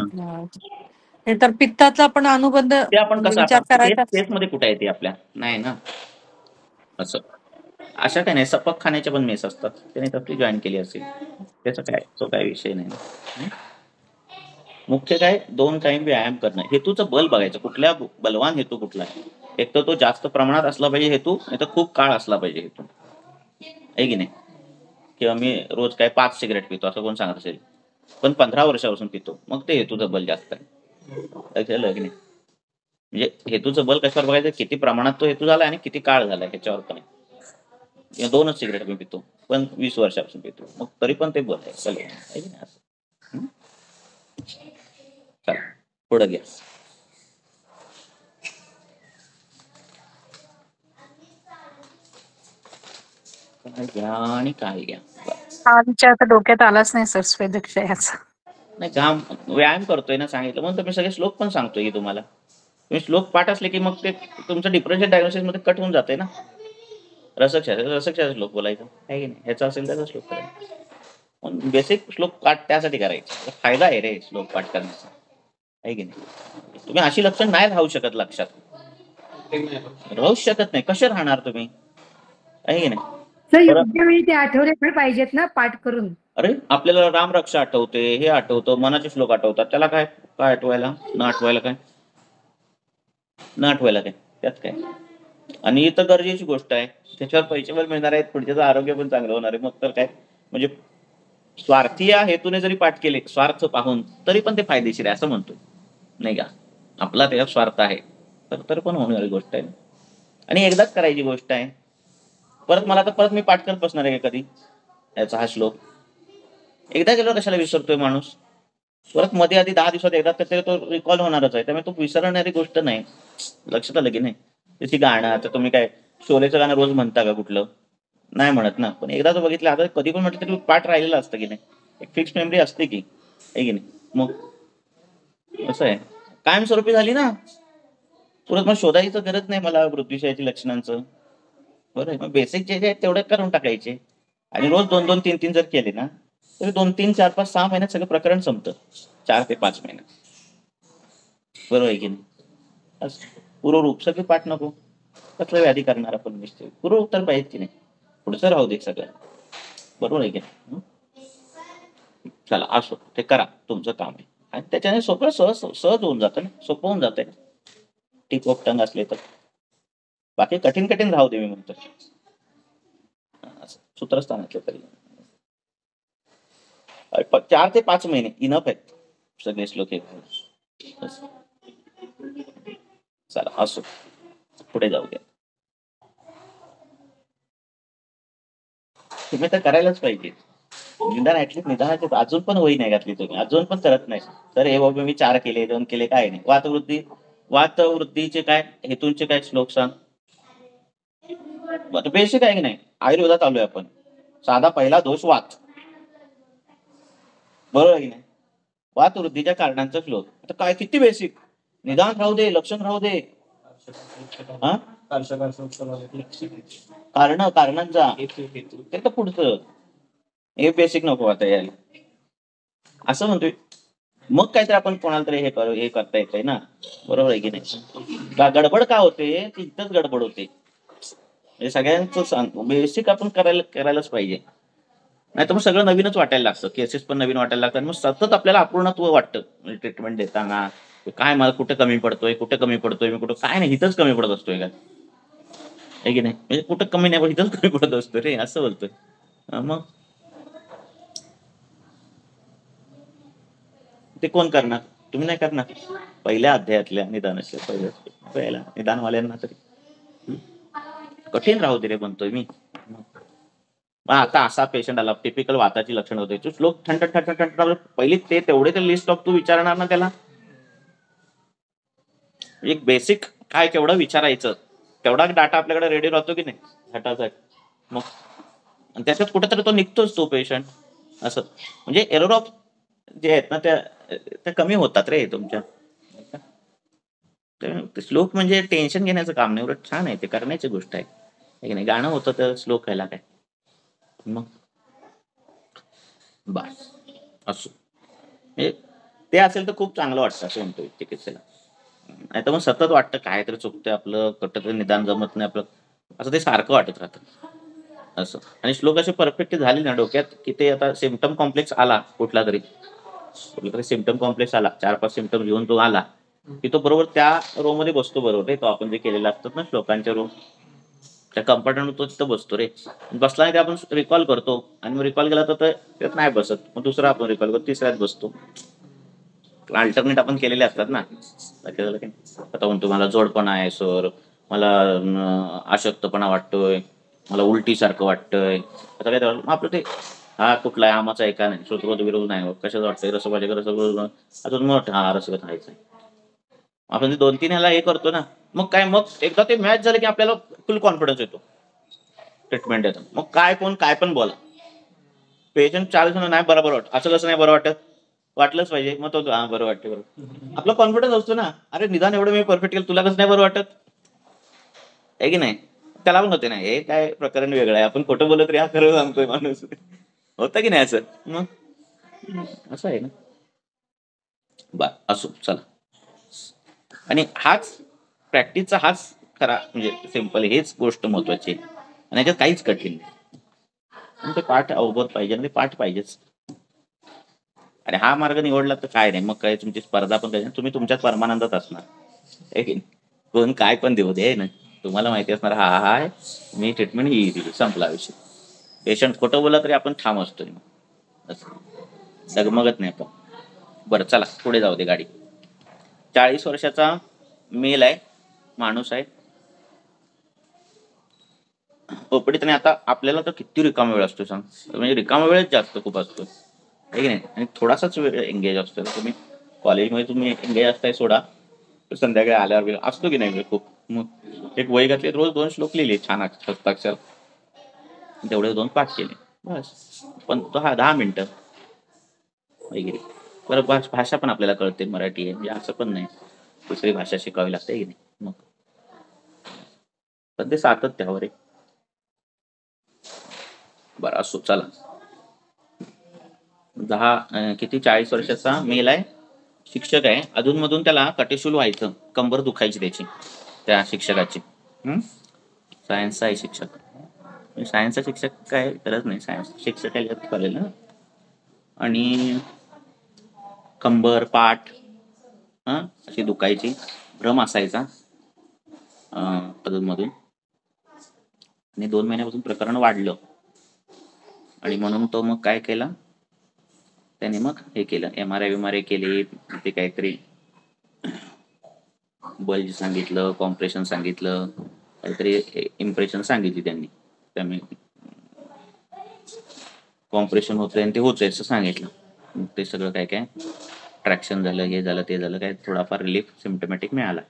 Speaker 2: हे तर पित्ताचा पण अनुबंध
Speaker 1: ते आपण
Speaker 2: म्हणजे
Speaker 1: कसं,
Speaker 2: विचार
Speaker 1: आता
Speaker 2: करायचा.
Speaker 1: केस मध्ये कुठे येते आपल्या, नाही ना, असं अशा काय नाही. सपक खाण्याच्या पण मेस असतात, त्याने तसली जॉईन केली असेल, त्याचा काय तो काय विषय नाही. मुख्य काय, 2 टाइम व्यायाम करणं. हेतूचं बल बघायचं, कुठल्या बलवान हेतू कुठला आहे. एक तर तो जास्त प्रमाणात असला पाहिजे हेतू, नाही तर खूप काळ असला पाहिजे हेतू, आहे की नाही. किंवा मी रोज काय 5 सिगरेट पितो असं कोण सांगत असेल, पण 15 वर्षापासून पितो, मग ते हेतूचं बल जास्त आहे, लक्षात की नाही. म्हणजे हेतूचं बल कशावर बघायचं, किती प्रमाणात तो हेतू झाला आणि किती काळ झालाय ह्याच्यावर पण आहे. 2च सिगरेट मी पितो पण 20 वर्षापासून पितो, मग तरी पण ते बल आहे, आहे की नाही. असं चला पुढे घ्या. काय घ्या आणि काय घ्या.
Speaker 9: हा विचार तर डोक्यात आलाच नाही सर स्वेदक्षयाचा.
Speaker 1: नाही, घाम व्यायाम करतोय ना सांगितलं म्हणून मी सगळे श्लोक पण सांगतोय की तुम्हाला. तुम्ही श्लोक पाठ असले की मग ते तुमचं डिफरन्शियल डायग्नोसिस मध्ये कट होऊन जाते ना. रसक्षाचा श्लोक बोलायचा आहे की नाही, ह्याचा असेल त्याचा श्लोक करायचा. पण बेसिक श्लोक पाठ त्यासाठी करायचे, फायदा आहे रे श्लोक पाठ करण्याचा, आहे की नाही. तुम्ही अशी लक्षण नाही राहू शकत, लक्षात राहू शकत नाही, कसे राहणार तुम्ही, आहे की नाही.
Speaker 4: सर, योग्य वेळी ते आठवले पण पाहिजेत ना पाठ करून.
Speaker 1: अरे आपल्याला रामरक्षा आठवते, हे आठवतं, मनाचे श्लोक आठवतात, त्याला काय काय आठवायला न आठवायला काय, न आठवायला काय त्यात काय. आणि इथं गरजेची गोष्ट आहे, त्याच्यावर पैसे पण मिळणार आहेत, पुढच्याचं आरोग्य पण चांगलं होणार आहे. मग तर काय, म्हणजे स्वार्थी या हेतूने जरी पाठ केले, स्वार्थ पाहून, तरी पण ते फायदेशीर आहे असं म्हणतोय, नाही का. आपला त्याच्यात स्वार्थ आहे तर पण होणारी गोष्ट आहे, आणि एकदाच करायची गोष्ट आहे. परत मला तर परत मी पाठ करत बसणार आहे कधी याचा हा श्लोक. एकदा गेलो कशाला विसरतोय माणूस, परत मध्ये आधी 10 दिवसात एकदा तर तो रिकॉल होणारच आहे, त्यामुळे तो विसरणारी गोष्ट नाही. लक्षात आलं की नाही. त्याची गाणं, आता तुम्ही काय शोलेचं गाणं रोज म्हणता का, कुठलं नाही म्हणत ना, पण एकदा तो बघितलं, आता कधी पण म्हटलं तरी पाठ राहिलेलं असतं की नाही, एक फिक्स मेमरी असते की, आहे की नाही. मग असं आहे, कायमस्वरूपी झाली ना, परत मग शोधायचं गरज नाही मला मृत्यूशयाची लक्षणांचं, बरं आहे. मग बेसिक जे आहेत तेवढे करून टाकायचे, आणि रोज 2-2, 3-3 जर केले ना, तर 2, 3, 4, 5, 6 महिन्यात सगळं प्रकरण संपतं. 4 ते 5 महिन्यात, बरोबर आहे की नाही. पूर्वरूप सगळे पाठ नको, कसलं व्याधी करणार आपण निश्चित, पूर्वरूप तर पाहिजे की नाही, पुढचं राहू दे सगळं, बरोबर आहे की नाही. चला असो, ते करा, तुमचं काम आहे. आणि त्याच्याने सोपं सहज सहज होऊन जातं ना, सोपं होऊन जातंय ना. टिप ऑफ टंग असले तर. बाकी कठीण कठीण राहू दे मी म्हणतो. सूत्रस्थानातले तरी 4 ते 5 महिने इनफ आहेत सगळे श्लोक हे. चला असो, पुढे जाऊ द्या. तुम्ही तर करायलाच पाहिजे. निदान ऍटलीस्ट निदानाचे अजून पण वही नाही घातली तुम्ही, अजून पण करत नाही. तर हे बाबा मी 4 केले, 2 केले, काय नाही. वातवृद्धीचे काय हेतूंचे काय श्लोक सांग. बेसिक आहे की नाही. आयुर्वेदात आलोय आपण. साधा पहिला दोष वात, बरोबर आहे की नाही. वातवृद्धीच्या कारणांचा श्लोक. आता काय किती बेसिक. निदान राहू दे, लक्षण राहू दे. हा कारणांचा ते तर पुढचं. हे बेसिक नको आता यायला असं म्हणतोय. मग काहीतरी आपण कोणाला तरी हे करता येतंय ना, बरोबर आहे की नाही. गडबड का होते, तिथंच गडबड होते. सगळ्यांचं सांगतो बेसिक आपण करायलाच पाहिजे. नाही तर मग सगळं नवीनच वाटायला लागतं. केसेस पण नवीन वाटायला लागतात. मग सतत आपल्याला अपूर्णत्व वाटतं. म्हणजे ट्रीटमेंट देताना काय मला कुठे कमी पडतोय मी कुठं काय नाही, इथंच कमी पडत असतोय का, आहे की नाही. म्हणजे कुठं कमी नाही पण इथंच कमी पडत असतो रे, असं बोलतोय. मग ते कोण करणार. तुम्ही नाही करणार. पहिल्या अध्यायातल्या निदानाच्या पहिल्या निदानवाल्यांना तरी कठीण राहू दे रे म्हणतोय मी. आता असा पेशंट आला, टिपिकल वाताची लक्षण होते. तू श्लोक थंड पहिली ते तेवढे तर लिस्ट ऑफ तू विचारणार ना त्याला. एक बेसिक काय केवढं विचारायचं तेवढा डाटा आपल्याकडे रेडी राहतो की नाही घटाचा. मग त्याच्यात कुठेतरी तो निघतोच तो पेशंट. असं म्हणजे एरर ऑफ जे आहेत ना त्या कमी होतात रे तुमच्या. श्लोक म्हणजे टेन्शन घेण्याचं काम नाही, उलट छान आहे ते, करण्याची गोष्ट आहे की नाही. गाणं होतं तर श्लोक व्हायला काय. मग बस असो, ते असेल तर खूप चांगलं वाटतं असं म्हणतोय चिकित्सेला. नाही तर मग सतत वाटतं काय तरी चुकतंय आपलं, कुठं निदान जमत नाही आपलं, असं ते सारखं वाटत राहतं असं. आणि श्लोक असे परफेक्ट झाले ना डोक्यात की ते आता सिम्पटम कॉम्प्लेक्स आला कुठला तरी सिम्पटम कॉम्प्लेक्स आला, 4-5 सिम्पटम घेऊन तो आला की तो बरोबर त्या रो मध्ये बसतो. बरोबर रे, तो आपण जे केलेला असतात ना श्लोकांच्या रो त्या कंपार्टमेंट तो तिथं बसतो रे. बसला नाही ते आपण रिकॉल करतो आणि मग रिकॉल केला तर त्यात नाही बसत, मग दुसरा आपण रिकॉल करतो, तिसऱ्यात बसतो. अल्टरनेट आपण केलेले असतात ना. आता म्हणतो मला जोडपणा आहे सर, मला अशक्तपणा वाटतोय, मला उलटी सारखं वाटतंय. आता काय आपलं ते हा कुठला आहे आमाचा आहे का नाही, श्रोतगोत विरोध नाही, कशाच वाटतंय रसभाजी अजून मग हा रसगत व्हायचा. आपण 2-3 ह्याला हे करतो ना. मग काय, मग एकदा ते मॅच झालं की आपल्याला फुल कॉन्फिडन्स येतो ट्रीटमेंट देतो. मग काय पण बोला, पेशंट 40 नाही बरोबर वाटत, असं कसं नाही बरं वाटत, वाटलंच पाहिजे. मग तो हा बरं वाटते, बरोबर आपला कॉन्फिडन्स असतो ना. अरे निदान एवढं मी परफेक्ट केलं, तुला कसं नाही बरं वाटत, आहे की नाही. त्याला पण होते ना हे काय प्रकरण वेगळं आहे, आपण खोटं बोलत रे हा खरं सांगतोय माणूस, होतं की नाही असं. मग असं आहे ना. बा असो चला. आणि हाच प्रॅक्टिसचा हाच खरा म्हणजे सिंपल, हेच गोष्ट महत्वाची आहे. आणि याच्यात काहीच कठीण नाही. ते पाठ अवगत पाहिजे आणि ते पाठ पाहिजेच. आणि हा मार्ग निवडला तर काय नाही, मग काय तुमची स्पर्धा पण पाहिजे, तुम्ही तुमच्यात परमानंदात असणार, आहे की नाही. कोण काय पण देऊ दे ना, तुम्हाला माहिती असणार हा हाय मी ट्रीटमेंट ही दिली, संपला विषय. पेशंट खोटं बोला तरी आपण ठाम असतोय, असं डगमगत नाही आपण. बरं चला पुढे जाऊ दे गाडी. 40 वर्षाचा मेल आहे, माणूस आहे ओपडीत. आणि आता आपल्याला तर किती रिकामा वेळ असतो सांग, म्हणजे रिकामा वेळच जास्त खूप असतो, आहे की नाही. आणि थोडासाच वेळ एंगेज असतो. तुम्ही कॉलेजमध्ये तुम्ही एंगेज असताय सोडा, संध्याकाळी आल्यावर वेळ असतो की नाही वेळ खूप. मग एक वही घातली, रोज 2 श्लोक लिहिले छान हस्ताक्षर, तेवढे 2 पाठ केले बस. पण तो 10 मिनिटं वगैरे. बरं भाषा पण आपल्याला कळते, मराठी आहे म्हणजे असं पण नाही, दुसरी भाषा शिकावी लागते की नाही. मग पण ते सातत्यावर आहे. बरं असो चला. 40 वर्षाचा मेल आहे, शिक्षक आहे. अधूनमधून त्याला कटेशूल व्हायचं, कंबर दुखायची त्याची, त्या शिक्षकाची. सायन्सचा आहे शिक्षक. सायन्सचा शिक्षक काय करत नाही, सायन्स शिक्षक आहे चालेल ना. आणि कंबर पाठ अशी दुखायची, भ्रम असायचा अधूनमधून. आणि 2 महिन्यापासून प्रकरण वाढलं आणि म्हणून तो मग काय केला त्याने, मग हे केलं, MRI केले, ते काहीतरी बल्ज सांगितलं, कॉम्प्रेशन सांगितलं, काहीतरी इम्प्रेशन सांगितली त्यांनी. त्यामुळे कॉम्प्रेशन होतंय आणि ते होतंय असं सांगितलं. मग ते सगळं काय काय ट्रॅक्शन झालं, हे झालं, ते झालं, काय थोडाफार रिलीफ सिम्पटमॅटिक मिळाला.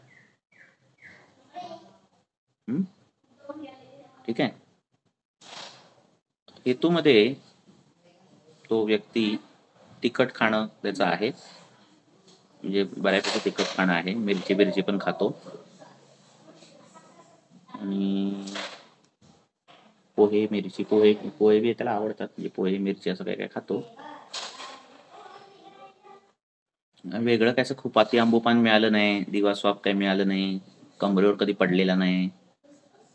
Speaker 1: ठीक आहे. हेतूमध्ये तो व्यक्ती तिखट खाणं त्याचं आहे, म्हणजे बऱ्यापैकी तिखट खाणं आहे. मिरची पण खातो आणि पोहे बी त्याला आवडतात, म्हणजे पोहे मिरची असं काय काय खातो. वेगळं काय असं खूप अति आंबूपान मिळालं नाही, दिवा स्वाप काही मिळालं नाही, कमरेवर कधी पडलेला नाही,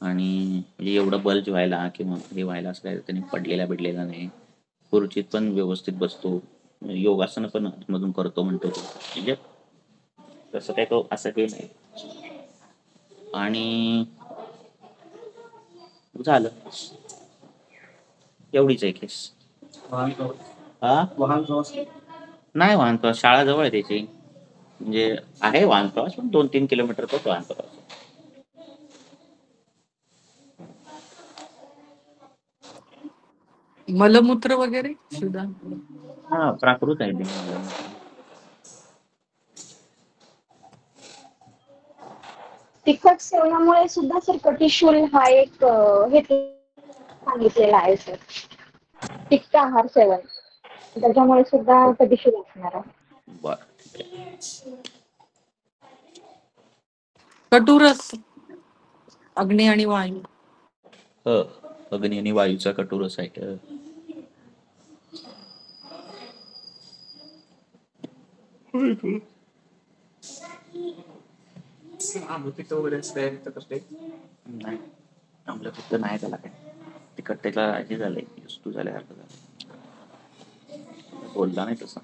Speaker 1: आणि म्हणजे एवढं बल्ज व्हायला किंवा हे व्हायला असं काय त्यांनी बिडलेला नाही. खुर्चीत पण व्यवस्थित बसतो, योगासन पण मधून करतो म्हणतो तो, म्हणजे तसं काय तो असं काही नाही. आणि झालं, एवढीच आहे केस. नाही वाहन प्रवास, शाळा जवळ आहे त्याची, म्हणजे आहे वाहन प्रवास पण 2-3 किलोमीटर तो वाहन प्रवास.
Speaker 2: मलमूत्र वगैरे सुद्धा
Speaker 1: प्राकृत आहे ते.
Speaker 3: तिखट सेवनामुळे सुद्धा सर कटिशूल हा एक हे सांगितलेला आहे सर. तिखट आहार सेवन त्याच्यामुळे सुद्धा कटिशूल असणार आहे.
Speaker 2: कटुरस, अग्नी आणि वायू.
Speaker 1: अग्नी आणि वायूचा कटुरस आहे.
Speaker 7: आम्लपित्त वगैरे
Speaker 1: नाही, आम्लपित्त नाही त्याला काय, तिखट त्याला हे झालंय, वस्तू झाल्यासारखं झालं, बोलला नाही तसं.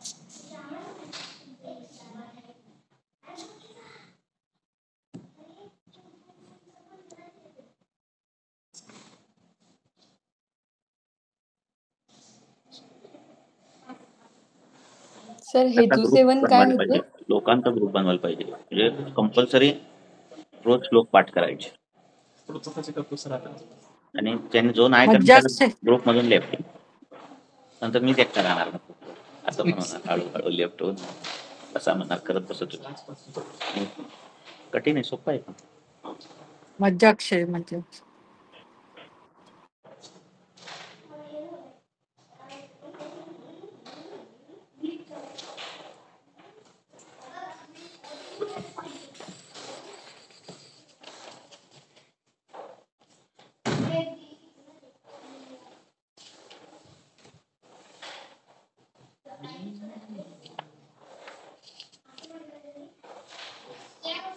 Speaker 10: सर हेतू सेवन काय होतं?
Speaker 1: लोकांचा ग्रुप बनवायला पाहिजे, म्हणजे कंपल्सरी रोज श्लोक पाठ करायचे, आणि ज्याने जो नाही करणार ग्रुप मधून लेफ्ट, नंतर मीच एकटा राहणार असं म्हणणार, हळूहळू लेफ्ट होऊन असा म्हणणार, करत बसत. कठीण आहे, सोपं आहे का?
Speaker 2: मज्जाक्षय म्हणजे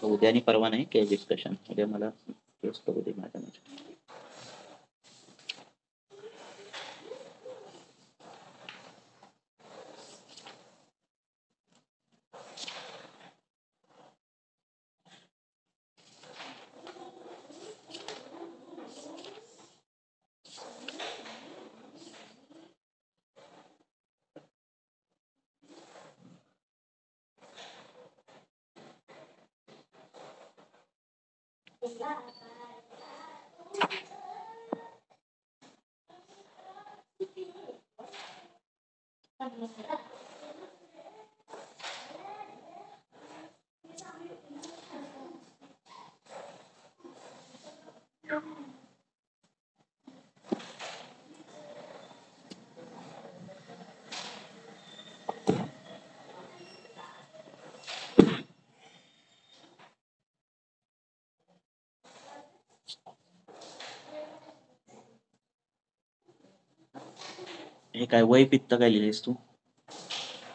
Speaker 1: उद्या आणि परवा नाही केस डिस्कशन, उद्या मला केस करू दे माझ्या. हे काय वय पित्त काय लिहिलीस तू?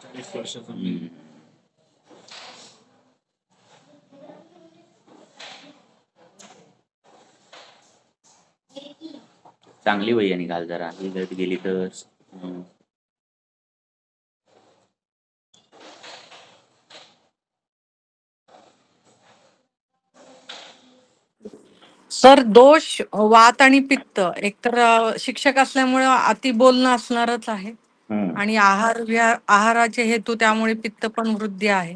Speaker 7: 40 वर्षाचा.
Speaker 1: चांगली वय निघाल जरा, ही गेली तर
Speaker 2: सर दोष वात आणि पित्त एकतर शिक्षक असल्यामुळे अति बोलणं असणारच आहे
Speaker 1: हम्म,
Speaker 2: आणि आहाराचे हेतू त्यामुळे पित्त पण वृद्धी आहे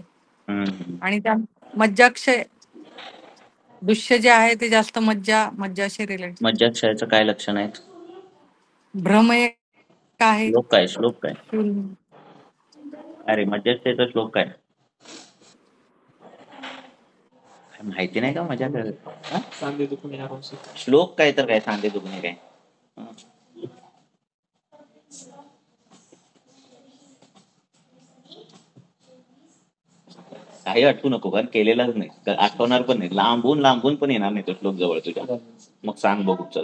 Speaker 1: हम्म.
Speaker 2: आणि त्या मज्जाक्षय दृश्य जे आहे ते जास्त मज्जाशी रिलेटेड.
Speaker 1: मज्जाक्षयाचं काय लक्षण आहेत?
Speaker 2: भ्रम एक आहे.
Speaker 1: श्लोक काय? अरे मज्जाक्षयाचा श्लोक काय? माहिती नाही का मजा करत? हा?
Speaker 7: सांधे दुखणे आवश्यक.
Speaker 1: श्लोक काय तर काय सांधे दुखणे काय? हा. काही आठवू नको कारण केलेलाच नाही, तर आठवणार पण नाही, लांबून पण येणार नाही तो श्लोक जवळ तुझ्या. मग सांग बघू चल.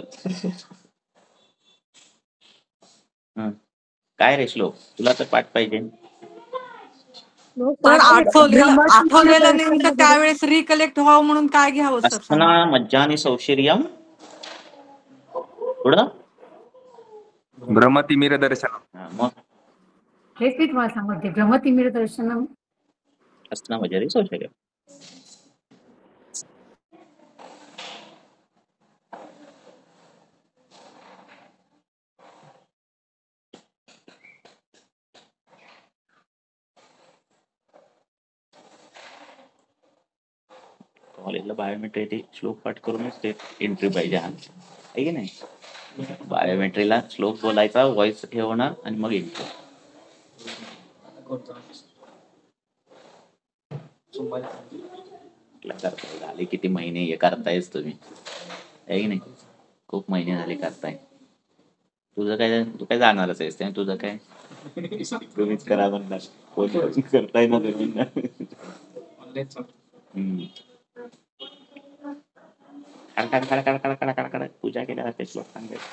Speaker 1: हं. काय रे श्लोक तुला तर पाठ पाहिजे.
Speaker 2: तर आठवलेलं नेमकं त्यावेळेस रिकलेक्ट व्हावं म्हणून काय घ्यावं सर?
Speaker 1: असना मज्जा आणि सौशिर्यम पुढं
Speaker 6: भ्रमतिमिर दर्शन.
Speaker 1: मग
Speaker 4: हेच मी तुम्हाला सांगते, भ्रमतिमिर दर्शनम.
Speaker 1: असना मज्जा आणि सौशिर्यम. कॉलेजला बायोमेट्री श्लोक पाठ करूनच ते एंट्री पाहिजे आहे की नाही? बायोमेट्रीला श्लोक बोलायचा, व्हॉइस हे होणार आणि मग एंट्री. झाले किती महिने हे करतायच तुम्ही आहे की नाही? खूप महिने झाले करताय. तुझं काय, तू काय जाणारच आहेस ते, तुझं काय तुम्हीच करा म्हणणार, कोण करताय ना तुम्ही. पूजा केल्या जाते श्लोक सांगायचं.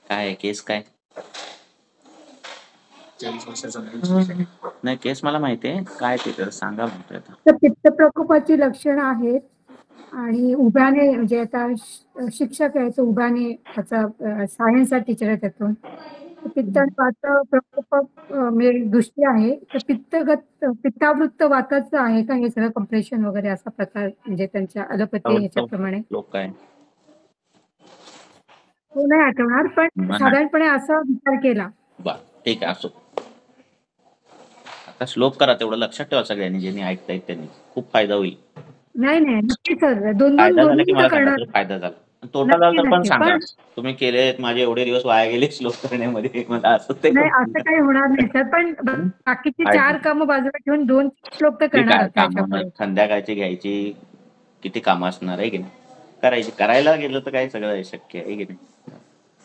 Speaker 1: काय केस काय? नाही केस मला माहितीये काय ते, तर सांगा म्हणतोय आता.
Speaker 4: तर पित्त प्रकोपाची लक्षणं आहेत आणि उभ्याने म्हणजे आता शिक्षक आहे तो उभ्याने त्याचा सायन्सचा टीचर आहे त्यातून. पित्त आणि वात प्रकोप म्हणजे दृष्टी आहे तर पित्तावृत्त वाताचं आहे का हे सगळं कम्प्रेशन वगैरे असा प्रकार म्हणजे त्यांच्या अलपती ह्याच्याप्रमाणे.
Speaker 1: लोक काय
Speaker 4: तो नाही आठवणार पण साधारणपणे असा विचार केला.
Speaker 1: बर ठीक आहे असो. आता श्लोक करा तेवढं लक्षात ठेवा सगळ्यांनी, ज्यांनी ऐकतायत त्यांनी खूप फायदा होईल.
Speaker 4: नाही नक्की सर, दोन
Speaker 1: फायदा झाला की मला
Speaker 4: करणार.
Speaker 1: फायदा झाला, तोटा झाला तर पण सांगा. तुम्ही केले माझे एवढे दिवस वाया गेले श्लोक करण्यामध्ये, मला असं ते
Speaker 4: नाही असं काही होणार नाही सर, पण बाकीची 4 कामं बाजूला ठेवून 2 श्लोक तर करणार.
Speaker 1: संध्याकाळची घ्यायची किती कामं असणार आहे की नाही, करायची. करायला गेलं तर काय सगळं शक्य आहे की नाही.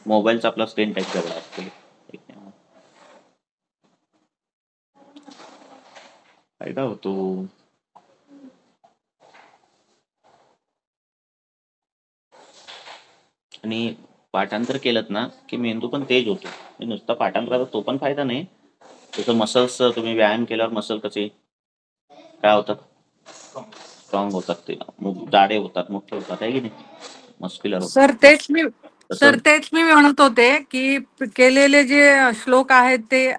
Speaker 1: मोबाईलचा आपला स्क्रीन टाईम तेवढा असतो, फायदा होतो. आणि पाठांतर केलं ना की मेंदू पण तेज होतो. नुसता पाठांतराचा तो पण फायदा नाही. जसं मसल्स तुम्ही व्यायाम केल्यावर मसल कसे काय होतात, स्ट्रॉंग होतात, ते जाडे होतात, मोठे होतात आहे की नाही, मस्क्युलर होतात.
Speaker 2: सर तेच मी म्हणत होते की केलेले जे श्लोक आहेत ते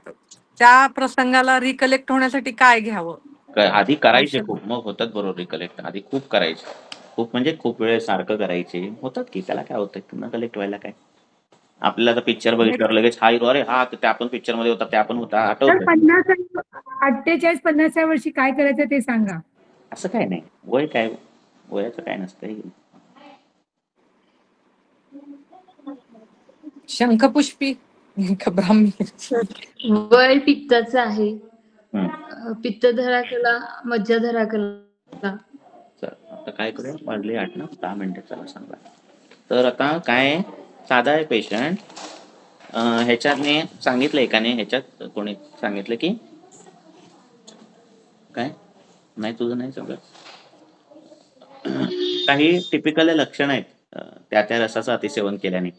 Speaker 2: त्या प्रसंगाला रिकलेक्ट होण्यासाठी काय घ्यावं.
Speaker 1: आधी करायचे खूप, मग होतात बरोबर रिकलेक्ट. आधी खूप करायचे, खूप म्हणजे खूप वेळ सारखं करायचे, होतात की. त्याला काय होतं पुन्हा कलेक्ट व्हायला काय. आपल्याला आता पिक्चर बघितल्यावर लगेच हा हिरो, अरे हा त्या पण पिक्चर मध्ये होता, त्या पण होता, आठवतं.
Speaker 4: 48-50 वर्षी काय करायचं ते सांगा.
Speaker 1: असं काय नाही, वय काय, वयाचं काय नसतं.
Speaker 2: शंखपुष्पी ब्राह्मी
Speaker 10: वय पित्ताचं आहे. पित्त धरा कला, मज्जा धरा कला.
Speaker 1: आता काय करूया, वाजले 8 ना, 10 मिनिटं. चला सांगा. तर आता काय साधा आहे पेशंट. ह्याच्याने सांगितलं एकाने, ह्याच्यात कोणी सांगितलं की काय नाही, तुझं नाही सगळं. काही टिपिकल लक्षण आहेत त्या रसाचं अतिसेवन केल्याने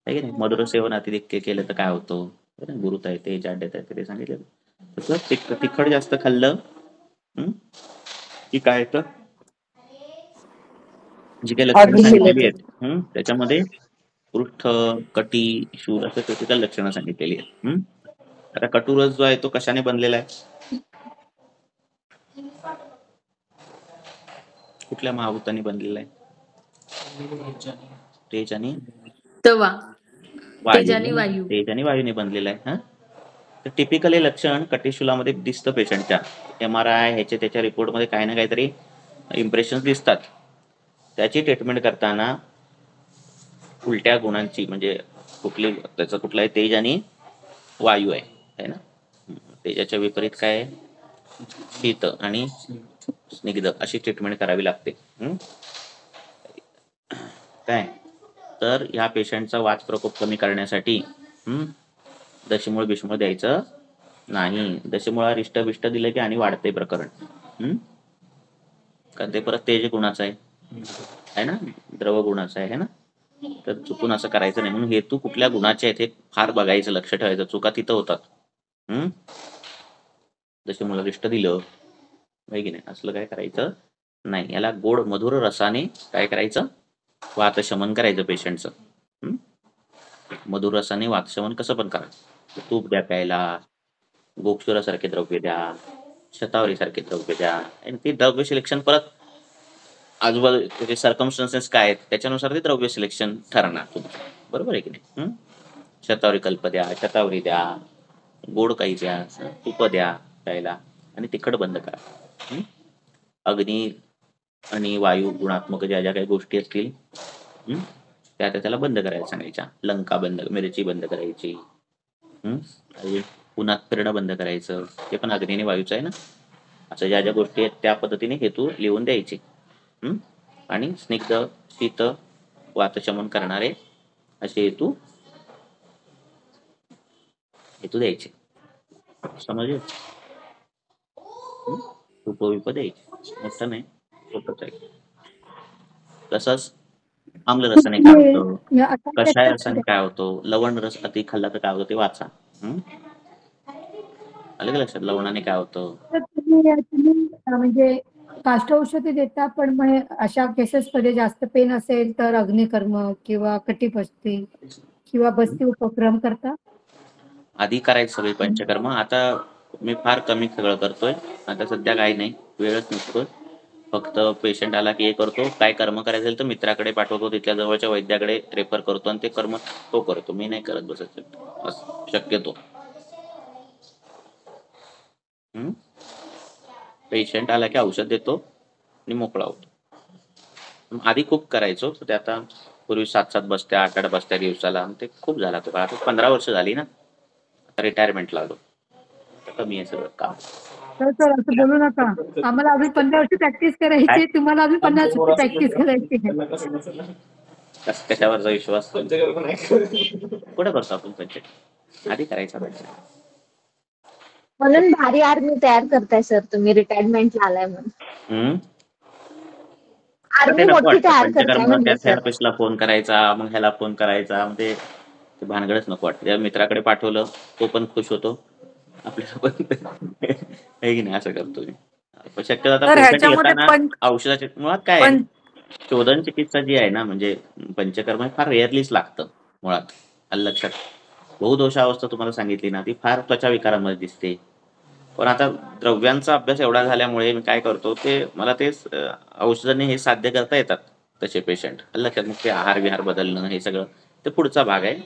Speaker 1: आहे की नाही. मधुर सेवन अतिरिक्त केलं तर काय होतं, गुरुत आहे ते, जाड्यात आहे ते सांगितलं. तसं तिखट जास्त खाल्लं की काय तर जी काही लक्षणं सांगितलेली आहेत त्याच्यामध्ये पृष्ठ, कटी, शूर असं टिपिकल लक्षणं सांगितलेली आहेत. आता कटुरस जो आहे तो कशाने बनलेला आहे, कुठल्या महाभूतांनी बनलेला आहे? तेज आणि
Speaker 10: तवा
Speaker 1: वायू.
Speaker 10: तेज आणि वायू.
Speaker 1: तेज आणि वायूने बनलेला आहे. हा, तर टिपिकली लक्षण कटिशूलामध्ये दिसतं पेशंटच्या. MRI ह्याचे त्याच्या रिपोर्टमध्ये काही ना काहीतरी इम्प्रेशन दिसतात. त्याची ट्रीटमेंट करताना उलट्या गुणांची म्हणजे त्याचं कुठलाही तेज आणि वायू आहे ना. तेजाच्या विपरीत काय आहे? शीत आणि स्निग्ध अशी ट्रीटमेंट करावी लागते. काय तर ह्या पेशंटचा वात प्रकोप कमी करण्यासाठी दशमूळ बिशमूळ द्यायचं नाही. दशमूळा रिष्ट बिष्ट दिलं की आणि वाढते प्रकरण. कारण ते परत तेज गुणाचं आहे ना, द्रव गुणाचं आहे ना. तर चुकून असं करायचं नाही. म्हणून हेतू कुठल्या गुणाचे आहेत हे फार बघायचं, लक्ष ठेवायचं. चुका तिथं होतात. दशमूळा रिष्ट दिलं आहे की नाही, असलं काय करायचं नाही. याला गोड मधुर रसाने काय करायचं? वातशमन करायचं पेशंटचं. मधुर रसाने वातशमन कसं पण करा. तूप द्या प्यायला, गोक्षुरासारखे द्रव्य द्या, शतावरी सारखे द्रव्य द्या. आणि ते द्रव्य सिलेक्शन परत आजूबाजू त्याचे सर्कमस्टन्सेस काय आहेत त्याच्यानुसार ते द्रव्य सिलेक्शन ठरणार तुमचं. बरोबर आहे की नाही? शतावरी कल्प द्या, शतावरी द्या, गोड काही द्या, तूप द्या प्यायला आणि तिखट बंद करा. अग्नी आणि वायू गुणात्मक ज्या ज्या काही गोष्टी असतील त्या त्याला बंद करायला सांगायच्या. लंका बंद, मिरची बंद करायची, उन्हात फिरणं बंद करायचं. ते पण अग्नी आणि वायूचं आहे ना. असं ज्या ज्या गोष्टी आहेत त्या पद्धतीने हेतू लिहून द्यायचे. आणि स्निग्ध, शीत, वातशमन करणारे असे हेतू द्यायचे. समजले? उपविप द्यायचे. मोठं नाही, छोटंच आहे. तसंच आम्ल रसाने काय होतं, कषाय रसाने काय होतं, लवण रस अति खाल्ला तर काय होतं ते वाचा. आलं का लक्षात? लवणाने काय होतं?
Speaker 4: तुम्ही म्हणजे काष्ठौषधी देता, पण मग अशा केसेस मध्ये जास्त पेन असेल तर अग्निकर्म किंवा कटिबस्ती किंवा बस्ती उपक्रम करता?
Speaker 1: आधी करायचं सगळे पंचकर्म. आता मी फार कमी सगळं करतोय. आता सध्या काही नाही, वेळच नसतोय. फक्त पेशंट आला की हे करतो. काय कर्म करायचं असेल तर मित्राकडे पाठवतो, तिथल्या जवळच्या वैद्याकडे रेफर करतो आणि ते कर्म तो करतो. मी नाही करत बसत शक्यतो. पेशंट आला की औषध देतो आणि मोकळा होतो. आधी खूप करायचो. ते आता पूर्वी 7-7 बसत्या 8-8 बसत्या दिवसाला, ते खूप झाला. तो आता 15 वर्ष झाली ना, रिटायरमेंटला आलो. कमी आहे सगळं काम.
Speaker 4: सर असं बोलू नका. आम्हाला अजून 15 वर्ष प्रॅक्टिस करायची, तुम्हाला अजून 50 वर्ष प्रॅक्टिस करायची.
Speaker 1: कशावरचा विश्वास? कुठे करतो आपण पंचक? आधी करायचा पाहिजे.
Speaker 3: म्हणून भारी आर्मी तयार करताय सर तुम्ही, रिटायरमेंटला आलाय म्हणून. आर्मी मोठी तयार करताय म्हणजे सर.
Speaker 1: थेरपिस्टला फोन करायचा, मग ह्याला फोन करायचा, मग ते भानगडच नको वाटतं. त्या मित्राकडे पाठवलं, तो पण खुश होतो, आपल्याला पण आहे की नाही. असं करतो मी शक्यतो. आता औषधाचे मुळात काय शोधन चिकित्सा जी आहे ना, म्हणजे पंचकर्म फार रेअरलीच लागतं मुळात. लक्षात. बहुदोषावस्था तुम्हाला सांगितली ना, ती फार त्वचा विकारांमध्ये दिसते. पण आता द्रव्यांचा अभ्यास एवढा झाल्यामुळे मी काय करतो, ते मला ते औषधाने हे साध्य करता येतात तसे पेशंट. लक्षात. मग ते आहार विहार बदलणं हे सगळं ते पुढचा भाग आहे.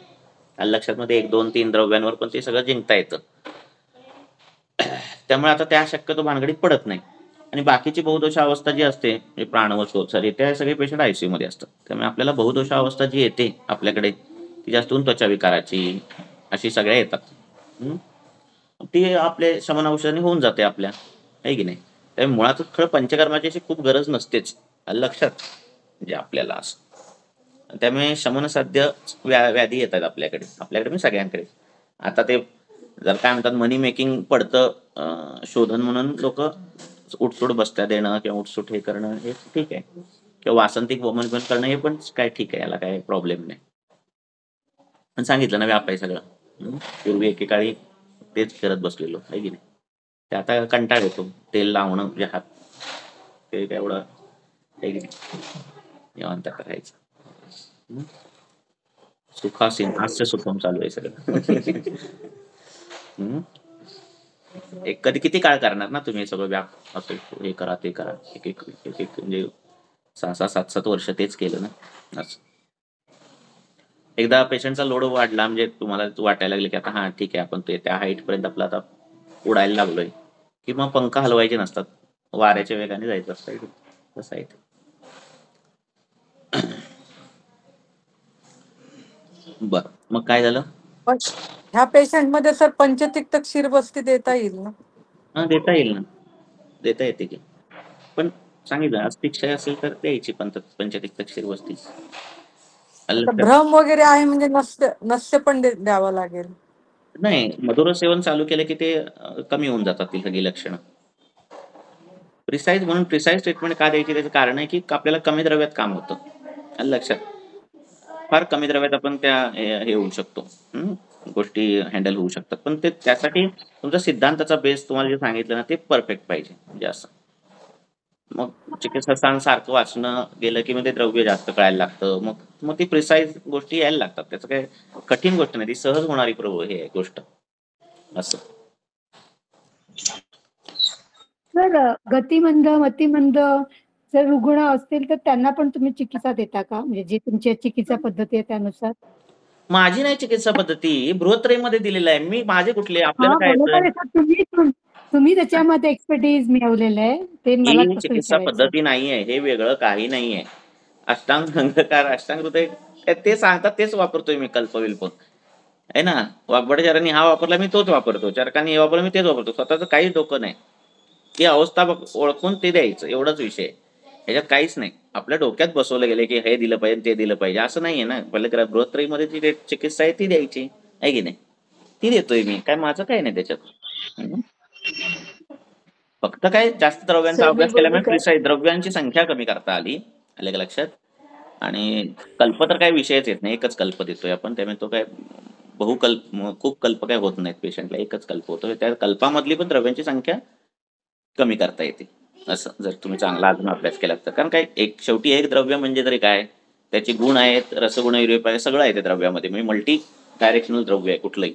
Speaker 1: लक्षात. मध्ये 1, 2, 3 द्रव्यांवर पण ते सगळं जिंकता येतं. त्यामुळे आता त्या शक्यतो भानगडीत पडत नाही. आणि बाकीची बहुदोषावस्था जी असते, प्राणवशोथ त्या सगळे पेशंट ICU मध्ये असतात. त्यामुळे आपल्याला बहुदोषावस्था जी येते आपल्याकडे, ती जास्त त्वचा विकाराची अशी सगळ्या येतात. ती आपले शमन औषधाने होऊन जाते आपल्या, आहे की नाही. त्यामुळे मुळातच खरं पंचकर्माची अशी खूप गरज नसतेच लक्षात, म्हणजे आपल्याला असं. त्यामुळे शमनसाध्य व्याधी येतात आपल्याकडे मी सगळ्यांकडे. आता ते जर काय म्हणतात मनी मेकिंग पडतं शोधन म्हणून लोक उठसूट बसत्या देणं किंवा उठसूट हे करणं हे ठीक आहे, किंवा वासंतिक वमन पण करणं हे पण काय ठीक आहे, याला काय प्रॉब्लेम नाही. पण सांगितलं ना, व्याप आहे सगळं. पूर्वी एकेकाळी तेच करत बसलेलो, आहे की नाही. ते आता कंटाळ येतो. तेल लावणं म्हणजे हात ते काय एवढं आहे की नाही, निवांत करायचं. सुखासीन हास्य सुखम चालू आहे सगळं. एक कधी किती काळ करणार ना तुम्ही सगळं व्याप असं, हे करा ते करा, एक म्हणजे 6-6, 7-7 वर्ष तेच केलं ना. असं एकदा पेशंटचा लोड वाढला म्हणजे तुम्हाला वाटायला लागले की आता हा ठीक आहे आपण ते त्या हाईट पर्यंत आपलं आता उडायला लागलोय की मग पंखा हलवायचे नसतात, वाऱ्याच्या वेगाने जायचं असतं. तसं आहे ते. बर मग काय झालं?
Speaker 2: पण ह्या पेशंट मध्ये सर पंचतिक्त क्षीरबस्ती देता येईल ना?
Speaker 1: हा देता येईल ना, देता येते की. पण सांगितलं अस्थिक्षय असेल तर द्यायची पंचतिक्त क्षीरबस्ती.
Speaker 2: आता भ्रम वगैरे आहे म्हणजे नस्य पण द्यावं लागेल.
Speaker 1: नाही, मधुर सेवन चालू केलं की ते कमी होऊन जातात ती सगळी लक्षणं. प्रिसाईज म्हणून प्रिसाईज ट्रीटमेंट का द्यायची त्याचं कारण आहे की आपल्याला कमी द्रव्यात काम होतं. आलं लक्षात? फार कमी द्रव्यात आपण त्या हे होऊ शकतो, गोष्टी हँडल होऊ शकतात. पण ते त्यासाठी तुमचा सिद्धांताचा बेस तुम्हाला जे सांगितलं ना ते परफेक्ट पाहिजे. म्हणजे असं मग चिकित्सकांसारखं वाचणं गेलं की मग ते द्रव्य जास्त कळायला लागतं. मग ती प्रिसाईज गोष्टी यायला लागतात. त्याचं काय कठीण गोष्ट नाही, ती सहज होणारी हे गोष्ट. असं
Speaker 4: सर गतिमंद मतिमंद जर रुग्ण असतील तर त्यांना पण तुम्ही चिकित्सा देता का? म्हणजे जी तुमची चिकित्सा पद्धती आहे त्यानुसार?
Speaker 1: माझी नाही चिकित्सा पद्धती, बृहत्त्रयीमध्ये दिलेलं आहे मी. माझे कुठले? आपल्याला काय येतं?
Speaker 4: तुम्ही त्याच्यामध्ये एक्सपर्टीज मिळवलेलं आहे ते मला
Speaker 1: ही
Speaker 4: तसं
Speaker 1: चिकित्सा
Speaker 4: विचारायचं.
Speaker 1: पद्धती नाहीये, हे वेगळं काही नाहीये. अष्टांग अंगकार अष्टांग हृदय ते सांगतात तेच वापरतोय मी. कल्पविल्प आहे ना, वाग्भटाचार्यांनी हा वापरला मी तोच वापरतो, चरकांनी हे वापरलं मी तेच वापरतो. स्वतःचं काहीच डोकं नाही. ती अवस्था ओळखून ते द्यायचं एवढंच विषय. ह्याच्यात काहीच नाही. आपल्या डोक्यात बसवलं गेलं की हे दिलं पाहिजे ते दिलं पाहिजे असं नाहीये ना. पहिले बृहत्त्रयीमध्ये जी चिकित्सा आहे ती द्यायची आहे की नाही, ती देतोय मी. काय माझं काही नाही त्याच्यात. फक्त काय जास्त द्रव्यांचा
Speaker 3: सर, मी
Speaker 1: अभ्यास
Speaker 3: बोलू
Speaker 1: केल्यामुळे
Speaker 3: का?
Speaker 1: प्रिसाईज द्रव्यांची संख्या कमी करता आली. आलं का लक्षात? आणि कल्प तर काय विषयच येत नाही, एकच कल्प देतोय आपण. त्यामुळे तो काय खूप कल्प काय होत नाहीत पेशंटला, एकच कल्प होतो. त्या कल्पामधली पण द्रव्यांची संख्या कमी करता येते. असं जर तुम्ही चांगला अजून अभ्यास केला तर. कारण काय शेवटी एक द्रव्य म्हणजे तरी काय, त्याची गुण आहेत, रसगुण युरेप आहे, सगळं आहे त्या द्रव्यामध्ये. म्हणजे मल्टी डायरेक्शनल द्रव्य आहे कुठलंही.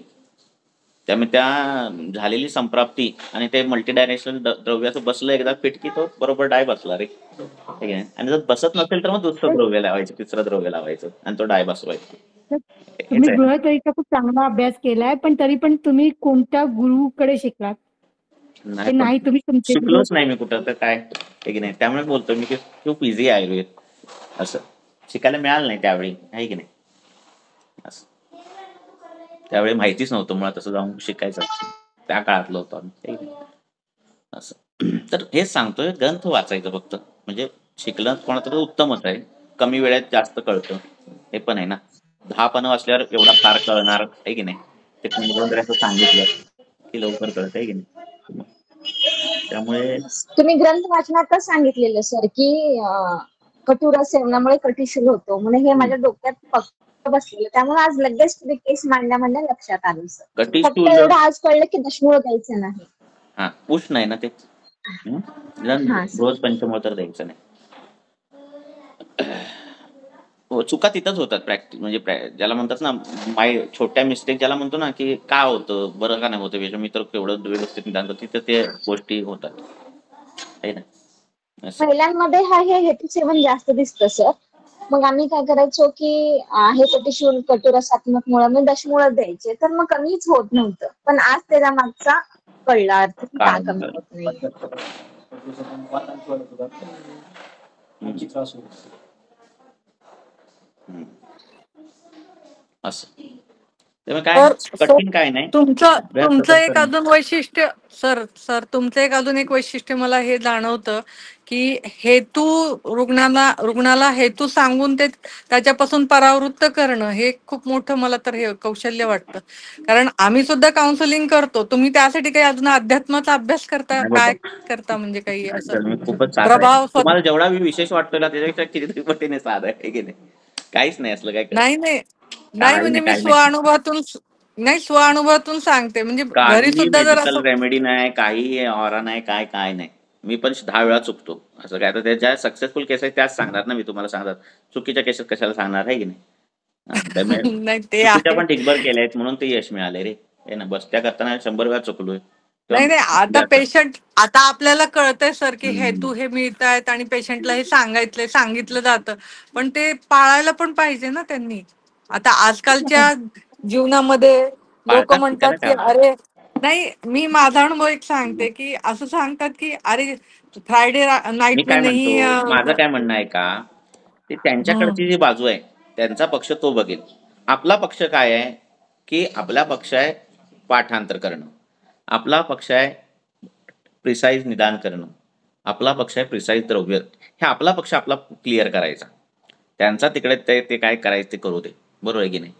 Speaker 1: त्यामुळे त्या झालेली संप्राप्ती आणि ते मल्टी डायरेक्शनल द्रव्याचं बसलं एकदा फिट की तो बरोबर डाय बसला रे. ठीक आहे. आणि जर बसत नसेल तर मग दुसरं द्रव्य लावायचं, तिसरं द्रव्य लावायचं आणि तो डाय बसवायचा.
Speaker 4: तुम्ही गृहतरीचा खूप चांगला अभ्यास केलाय, पण तरी पण तुम्ही कोणत्या गुरुकडे शिकलात? नाही तुम्ही तुमचे
Speaker 1: शिकलोच नाही मी कुठं तर काय आहे की नाही. त्यामुळे बोलतो मी की खूप इझी आहे आयुर्वेद. असं शिकायला मिळालं नाही त्यावेळी, आहे की नाही. असं त्यावेळी माहितीच नव्हतं मुळात असं जाऊन शिकायचं. त्या काळातलं होतं आम्ही. असं तर हेच सांगतोय, ग्रंथ वाचायचं फक्त. म्हणजे शिकलं कोणाचं तर उत्तमच आहे. कमी वेळेत जास्त कळतं हे पण आहे ना. 10 पानं वाचल्यावर एवढा फार कळणार आहे की नाही. ते कोणी असं सांगितलं की लवकर कळत आहे की नाही. त्यामुळे
Speaker 3: तुम्ही ग्रंथ वाचनातच सांगितलेलं सर की कटुरा सेवनामुळे कटिशूल होतो म्हणून. हे माझ्या डोक्यात पक्क बसलेलं, त्यामुळे आज लगेच तुम्ही केस मांडल्या लक्षात आलं सर. फक्त
Speaker 1: कटिशूल
Speaker 3: एवढं आज कळलं की दशमूळ द्यायचं नाही.
Speaker 1: हा उष्ण आहे ना ते. रोज पंचमूळ तर द्यायचं नाही. चुका तिथंच होतात. प्रॅक्टिस म्हणजे ज्याला म्हणतात ना छोट्या मिस्टेक ज्याला म्हणतो ना की का होतं बरं का नाही होतं, मी तर केवढं व्यवस्थित निदान करतो, तिथं ते गोष्टी होतात आहे ना.
Speaker 3: महिलांमध्ये हे हेतू सेवन जास्त दिसतं सर. मग आम्ही काय करायचो की हे कटिशूल कटुरसात्मक मुळे मग दशमूळ द्यायचे, तर मग कमीच होत नव्हतं. पण आज त्याच्या मागचा कळला अर्थ की का कमी होत नाही.
Speaker 1: असं काय कठीण काय नाही.
Speaker 2: तुमचं एक अजून वैशिष्ट्य सर तुमचं एक अजून एक वैशिष्ट्य मला हे जाणवतं की हेतू रुग्णाला हेतू सांगून ते त्याच्यापासून परावृत्त करणं हे खूप मोठं मला तर हे कौशल्य वाटतं. कारण आम्ही सुद्धा काउन्सिलिंग करतो. तुम्ही त्यासाठी काही अजून अध्यात्माचा अभ्यास करता, काय करता म्हणजे काही असं
Speaker 1: खूपच
Speaker 2: प्रभाव?
Speaker 1: तुम्हाला जेवढा विशेष वाटतो ना त्याच्यापेक्षा कितीतरी पटीने साधा आहे की नाही. काहीच नाही असलं काय.
Speaker 2: नाही म्हणजे मी स्वअनुभवातून सांगते. म्हणजे घरी सुद्धा जर
Speaker 1: मेडिकल
Speaker 2: असं
Speaker 1: रेमेडी नाही, काही ऑरा नाही, काय नाही. मी पण 10 वेळा चुकतो. असं काय तर त्याच्या सक्सेसफुल केस आहेत त्याच सांगणार ना मी तुम्हाला. सांगतात चुकीच्या केसेस कशाला सांगणार आहे की नाही.
Speaker 2: नाही ते
Speaker 1: चुकीच्या पण ढिगभर केल्या आहेत म्हणून ते यश मिळाले रे. हे ना बस त्या करताना 100 वेळा चुकलोय.
Speaker 2: नाही नाही, आता
Speaker 1: द्या.
Speaker 2: पेशंट, आता आपल्याला कळतंय सर की हेतू हे मिळतायत आणि पेशंटला हे सांगितलं जातं, पण ते पाळायला पण पाहिजे ना त्यांनी. आता आजकालच्या जीवनामध्ये लोक
Speaker 1: पाळतात की
Speaker 2: म्हणतात
Speaker 1: त्याला
Speaker 2: की
Speaker 1: काय होतं.
Speaker 2: अरे नाही, मी माझा अनुभव एक सांगते की असं सांगतात की अरे फ्रायडे
Speaker 1: मी
Speaker 2: नाईट में
Speaker 1: काय
Speaker 2: नहीं
Speaker 1: म्हणतो, माझं काय म्हणणं आहे का, ते त्यांच्याकडची जी बाजू आहे त्यांचा पक्ष तो बघेल. आपला पक्ष काय आहे की आपला पक्ष आहे पाठांतर करणं, आपला पक्ष आहे प्रिसाईज निदान करणं, आपला पक्ष आहे प्रिसाईज द्रव्य. हे आपला पक्ष आपला क्लिअर करायचा. त्यांचा तिकडे ते काय करायचं ते करू दे, बरोबर आहे की नाही.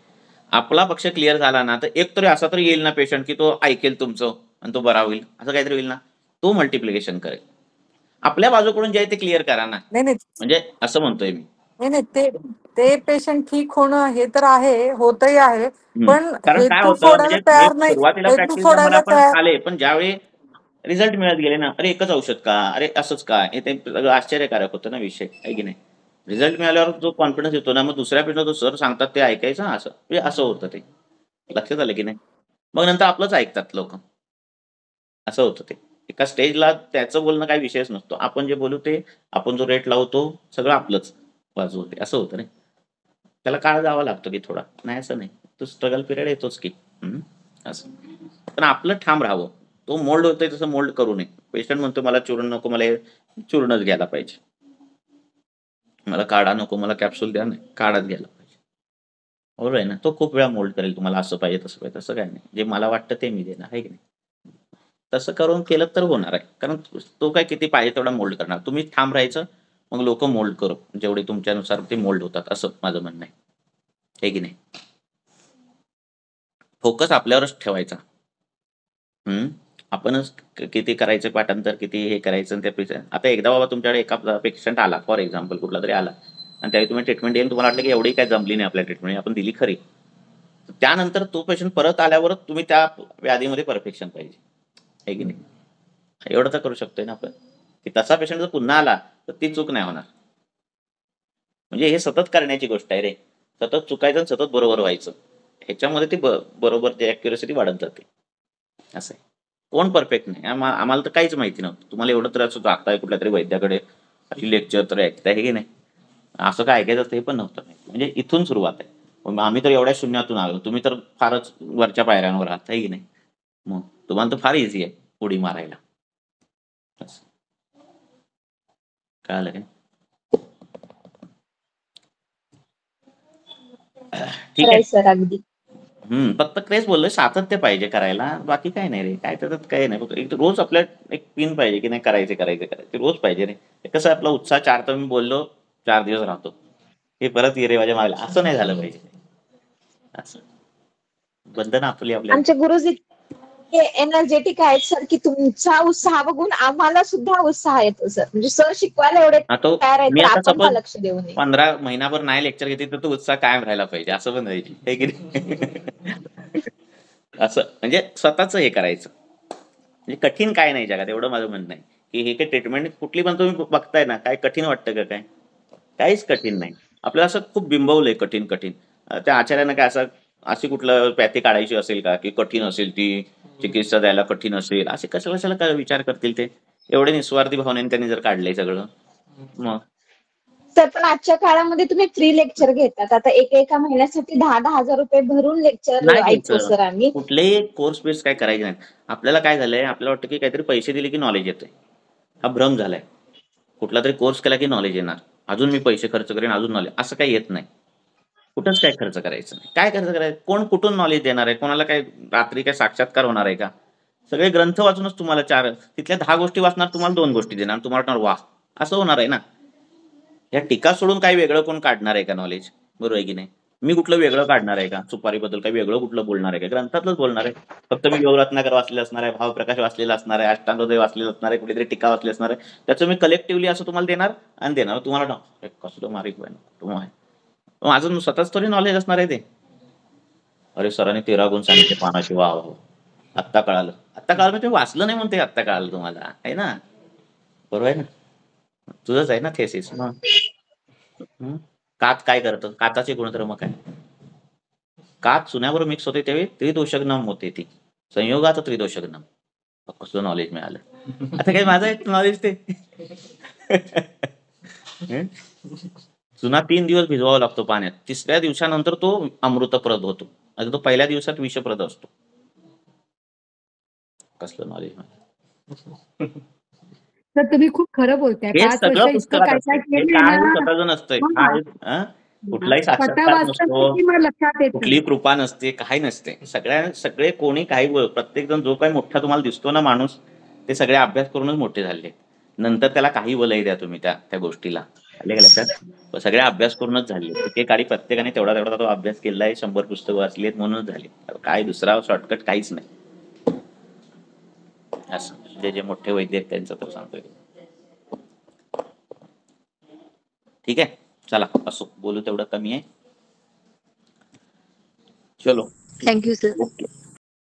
Speaker 1: आपला पक्ष क्लिअर झाला ना तर एक तरी असा तरी येईल ना पेशंट की तो ऐकेल तुमचं आणि तो बरा होईल, असं काहीतरी होईल ना, तो मल्टिप्लिकेशन करेल. आपल्या बाजूकडून जे आहे ते क्लिअर करा ना,
Speaker 2: नाही नाही
Speaker 1: म्हणजे असं म्हणतोय मी.
Speaker 2: नाही नाही, ते पेशंट ठीक होणं हे तर आहे, होतही आहे, पण
Speaker 1: कारण काय
Speaker 2: हेतू
Speaker 1: होतं,
Speaker 2: सोडायला
Speaker 1: म्हणजे हे
Speaker 2: तयार नाही,
Speaker 1: सुरुवातीला
Speaker 2: हेतू
Speaker 1: प्रॅक्टिसला मला
Speaker 2: सोडायला
Speaker 1: पण
Speaker 2: तयार.
Speaker 1: आले, पण ज्यावेळी रिझल्ट मिळत गेले ना, अरे एकच औषध का, अरे असंच का, हे ते सगळं आश्चर्यकारक होतं ना विषय, आहे की नाही. रिझल्ट मिळाल्यावर जो कॉन्फिडन्स येतो ना, मग दुसऱ्या पेशंटला सर सांगतात ते ऐकायचं, असं म्हणजे असं होतं ते. लक्षात आलं की नाही. मग नंतर आपलंच ऐकतात लोक, असं होतं ते. एका स्टेजला त्याचं बोलणं काही विषयच नसतो, आपण जे बोलू ते, आपण जो रेट लावतो सगळं आपलंच बाजू होते, असं होतं नाही. त्याला काळ जावा लागतो की थोडा, नाही असं नाही, तो स्ट्रगल पिरियड येतोच की. असं पण आपलं ठाम राहावं. तो मोल्ड होतोय तसं मोल्ड करू नये. पेशंट म्हणतो मला चूर्ण नको, मला हे चूर्णच घ्यायला पाहिजे, मला काढा नको, मला कॅप्सूल द्या, नाही काढाच घ्यायला पाहिजे, बरोबर आहे ना. तो खूप वेळा मोल्ड करेल तुम्हाला, असं पाहिजे तसं पाहिजे, तसं काय नाही, जे मला वाटतं ते मी देणार, आहे की नाही. तसं करून केलं तर होणार आहे, कारण तो काय किती पाहिजे तेवढा मोल्ड करणार. तुम्ही ठाम राहायचं, मग लोक मोल्ड करू जेवढे तुमच्यानुसार ते मोल्ड होतात, असं माझं म्हणणं आहे की नाही. फोकस आपल्यावरच ठेवायचा. आपणच किती करायचं पाठांतर, किती हे करायचं ते. आता एकदा बाबा तुमच्याकडे एका पेशंट आला, फॉर एक्झाम्पल कुठला तरी आला, आणि त्यावेळी तुम्ही ट्रीटमेंट देईल, तुम्हाला वाटलं की एवढी काय जमली नाही आपल्या ट्रीटमेंट, आपण दिली खरी. त्यानंतर तो पेशंट परत आल्यावरच तुम्ही त्या व्याधीमध्ये परफेक्शन पाहिजे, आहे की नाही. एवढं तर करू शकतोय ना आपण, की तसा पेशंट जर पुन्हा आला तर ती चूक नाही होणार. म्हणजे हे सतत करण्याची गोष्ट आहे रे, सतत चुकायचं आणि सतत बरोबर व्हायचं, ह्याच्यामध्ये ती बरोबर ते ॲक्युरेसिटी वाढत जाते. असं आहे. कोण परफेक्ट नाही, आम्हाला तर काहीच माहिती नव्हतं. तुम्हाला एवढं तर असं जाताय कुठल्या तरी वैद्याकडे, अशी लेक्चर तर ऐकताय, हे की नाही. असं काय ऐकायचं असतं हे पण नव्हतं माहिती. म्हणजे इथून सुरुवात आहे. मग आम्ही तर एवढ्या शून्यातून आलो, तुम्ही तर फारच वरच्या पायऱ्यांवर आहात, आहे की नाही. मग तुम्हाला तर फार इझी आहे उडी मारायला. कळालं काय. ठीक आहे
Speaker 3: सर अगदी.
Speaker 1: फक्त तेच बोललोय, सातत्य पाहिजे करायला, बाकी काय नाही रे. काय त्याच्यात काही नाही, फक्त एक रोज आपल्या एक पिन पाहिजे की नाही, करायचे रोज पाहिजे रे. कसं आपला उत्साह 4 तर मी बोललो 4 दिवस राहतो, हे परत ये रे माझ्या मागला, असं नाही झालं पाहिजे. असं बंधन आपल्या
Speaker 3: आमचे गुरुजी एनर्जेटिक आहेत सर, की तुमचा उत्साह बघून आम्हाला सुद्धा उत्साह येतो सर. म्हणजे सर शिकवायला एवढे
Speaker 1: तो
Speaker 3: तयार आहेत,
Speaker 1: मी
Speaker 3: तर
Speaker 1: आता
Speaker 3: आपण का
Speaker 1: सपोज
Speaker 3: लक्ष देऊ नये.
Speaker 1: 15 महिनाभर नाही लेक्चर घेते तर तो उत्साह कायम राहायला पाहिजे, असं पण पाहिजे, हे की नाही. असं म्हणजे स्वतःच हे करायचं, म्हणजे कठीण काय नाही जगात, एवढं माझं म्हणणं आहे. की हे काही ट्रीटमेंट कुठली पण तुम्ही बघताय ना, काय कठीण वाटतं का, काय काहीच कठीण नाही. आपल्याला असं खूप बिंबवलंय कठीण. त्या आचार्यानं काय असं अशी कुठलं पॅथी काढायची असेल का की कठीण असेल, ती चिकित्सा द्यायला कठीण असेल, असे कशाला काय विचार करतील ते. एवढे निस्वार्थी भावनेने त्यांनी जर काढलंय सगळं. मग
Speaker 3: सर पण आजच्या काळामध्ये तुम्ही फ्री लेक्चर घेतात. आता एका महिन्यासाठी 10,000 रुपये भरून लेक्चर
Speaker 1: नाही
Speaker 3: ऐकतो
Speaker 1: घ्यायचं,
Speaker 3: सर आम्ही.
Speaker 1: कुठलेही कोर्स बेस काय करायचे नाही. आपल्याला काय झालंय, आपल्याला वाटतं की काहीतरी पैसे दिले की नॉलेज येतंय, हा भ्रम झालाय. कुठला तरी कोर्स केला की नॉलेज येणार, अजून मी पैसे खर्च करेन अजून नॉलेज, असं काही येत नाही. कुठंच काय खर्च करायचं नाही. काय खर्च करायचं, कोण कुठून नॉलेज देणार आहे, कोणाला काय रात्री काय साक्षात्कार होणार आहे का. सगळे ग्रंथ वाचूनच तुम्हाला तिथल्या 10 गोष्टी वाचणार, तुम्हाला 2 गोष्टी देणार, तुम्हाला वाटणार वा, असं होणार आहे ना. या टीका सोडून काही वेगळं कोण काढणार आहे का नॉलेज, बरोबर आहे की नाही. मी कुठलं वेगळं काढणार आहे का, सुपारीबद्दल काही वेगळं कुठलं बोलणार आहे का, ग्रंथातलंच बोलणार आहे. फक्त मी योगरत्नाकर वाचलेलं असणार आहे, भावप्रकाश वाचलेला असणार आहे, अष्टांगोदय वाचलेलं असणार आहे, कुठेतरी टीका वाचली असणार आहे, त्याचं मी कलेक्टिव्हली असं तुम्हाला देणार तुम्हाला ना कसलं मारिक आहे. माझं स्वतःच थोडी नॉलेज असणार आहे ते. अरे सरांनी 13 गुण सांगितले पानाशी, वा आत्ता कळालं म्हणजे वाचलं नाही म्हणते, आत्ता कळालं तुम्हाला, आहे ना. बरोबर आहे ना, तुझंच आहे ना थेसिस. कात काय करतं, काचाचे गुणधर्म काय. कात चुन्यावर मिक्स होते त्यावेळी त्रिदोषग्नम होते, ती संयोगात त्रिदोषग्नम. कसं नॉलेज मिळालं. आता काही माझं आहे नॉलेज ते. हं? चुना 3 दिवस भिजवावा लागतो पाण्यात. 3ऱ्या दिवसानंतर तो अमृतप्रद होतो. आता तो पहिल्या दिवसात विषप्रद असतो. कसलं नॉलेज मिळालं.
Speaker 4: तर तुम्ही खूप खरं बोलताय.
Speaker 1: हे
Speaker 4: 5
Speaker 1: सगळं
Speaker 4: वर्ष इतकं
Speaker 1: पुस्तकात
Speaker 4: काय
Speaker 1: असतं.
Speaker 4: काय
Speaker 1: हे
Speaker 4: केलंय
Speaker 1: काही
Speaker 4: ना.
Speaker 1: स्वतःच नसतंय.
Speaker 4: हां.
Speaker 1: काय कुठलाही
Speaker 4: स्वतः
Speaker 1: साक्षात्कार
Speaker 4: वाचलं
Speaker 1: नसतो.
Speaker 4: की मग लक्षात येतं.
Speaker 1: कुठलीही कृपा नसते, काही नसते. सगळे कोणी काही प्रत्येक जण जो काही मोठा तुम्हाला दिसतो ना माणूस, ते सगळे अभ्यास करूनच मोठे झाले. नंतर त्याला काही वलय द्या तुम्ही त्या गोष्टीला. आले का लक्षात? सगळे अभ्यास करूनच झाले. एकेकाळी प्रत्येकाने तेवढा तो अभ्यास केलाय, 100 पुस्तकं वाचली आहेत म्हणूनच झाले. काय दुसरा शॉर्टकट काहीच नाही. असं जे मोठे वैद्य आहेत त्यांचं तर सांगतोय. ठीक आहे, चला असो, बोलू तेवढं कमी आहे. चलो,
Speaker 11: थँक्यू सर.
Speaker 1: ओके.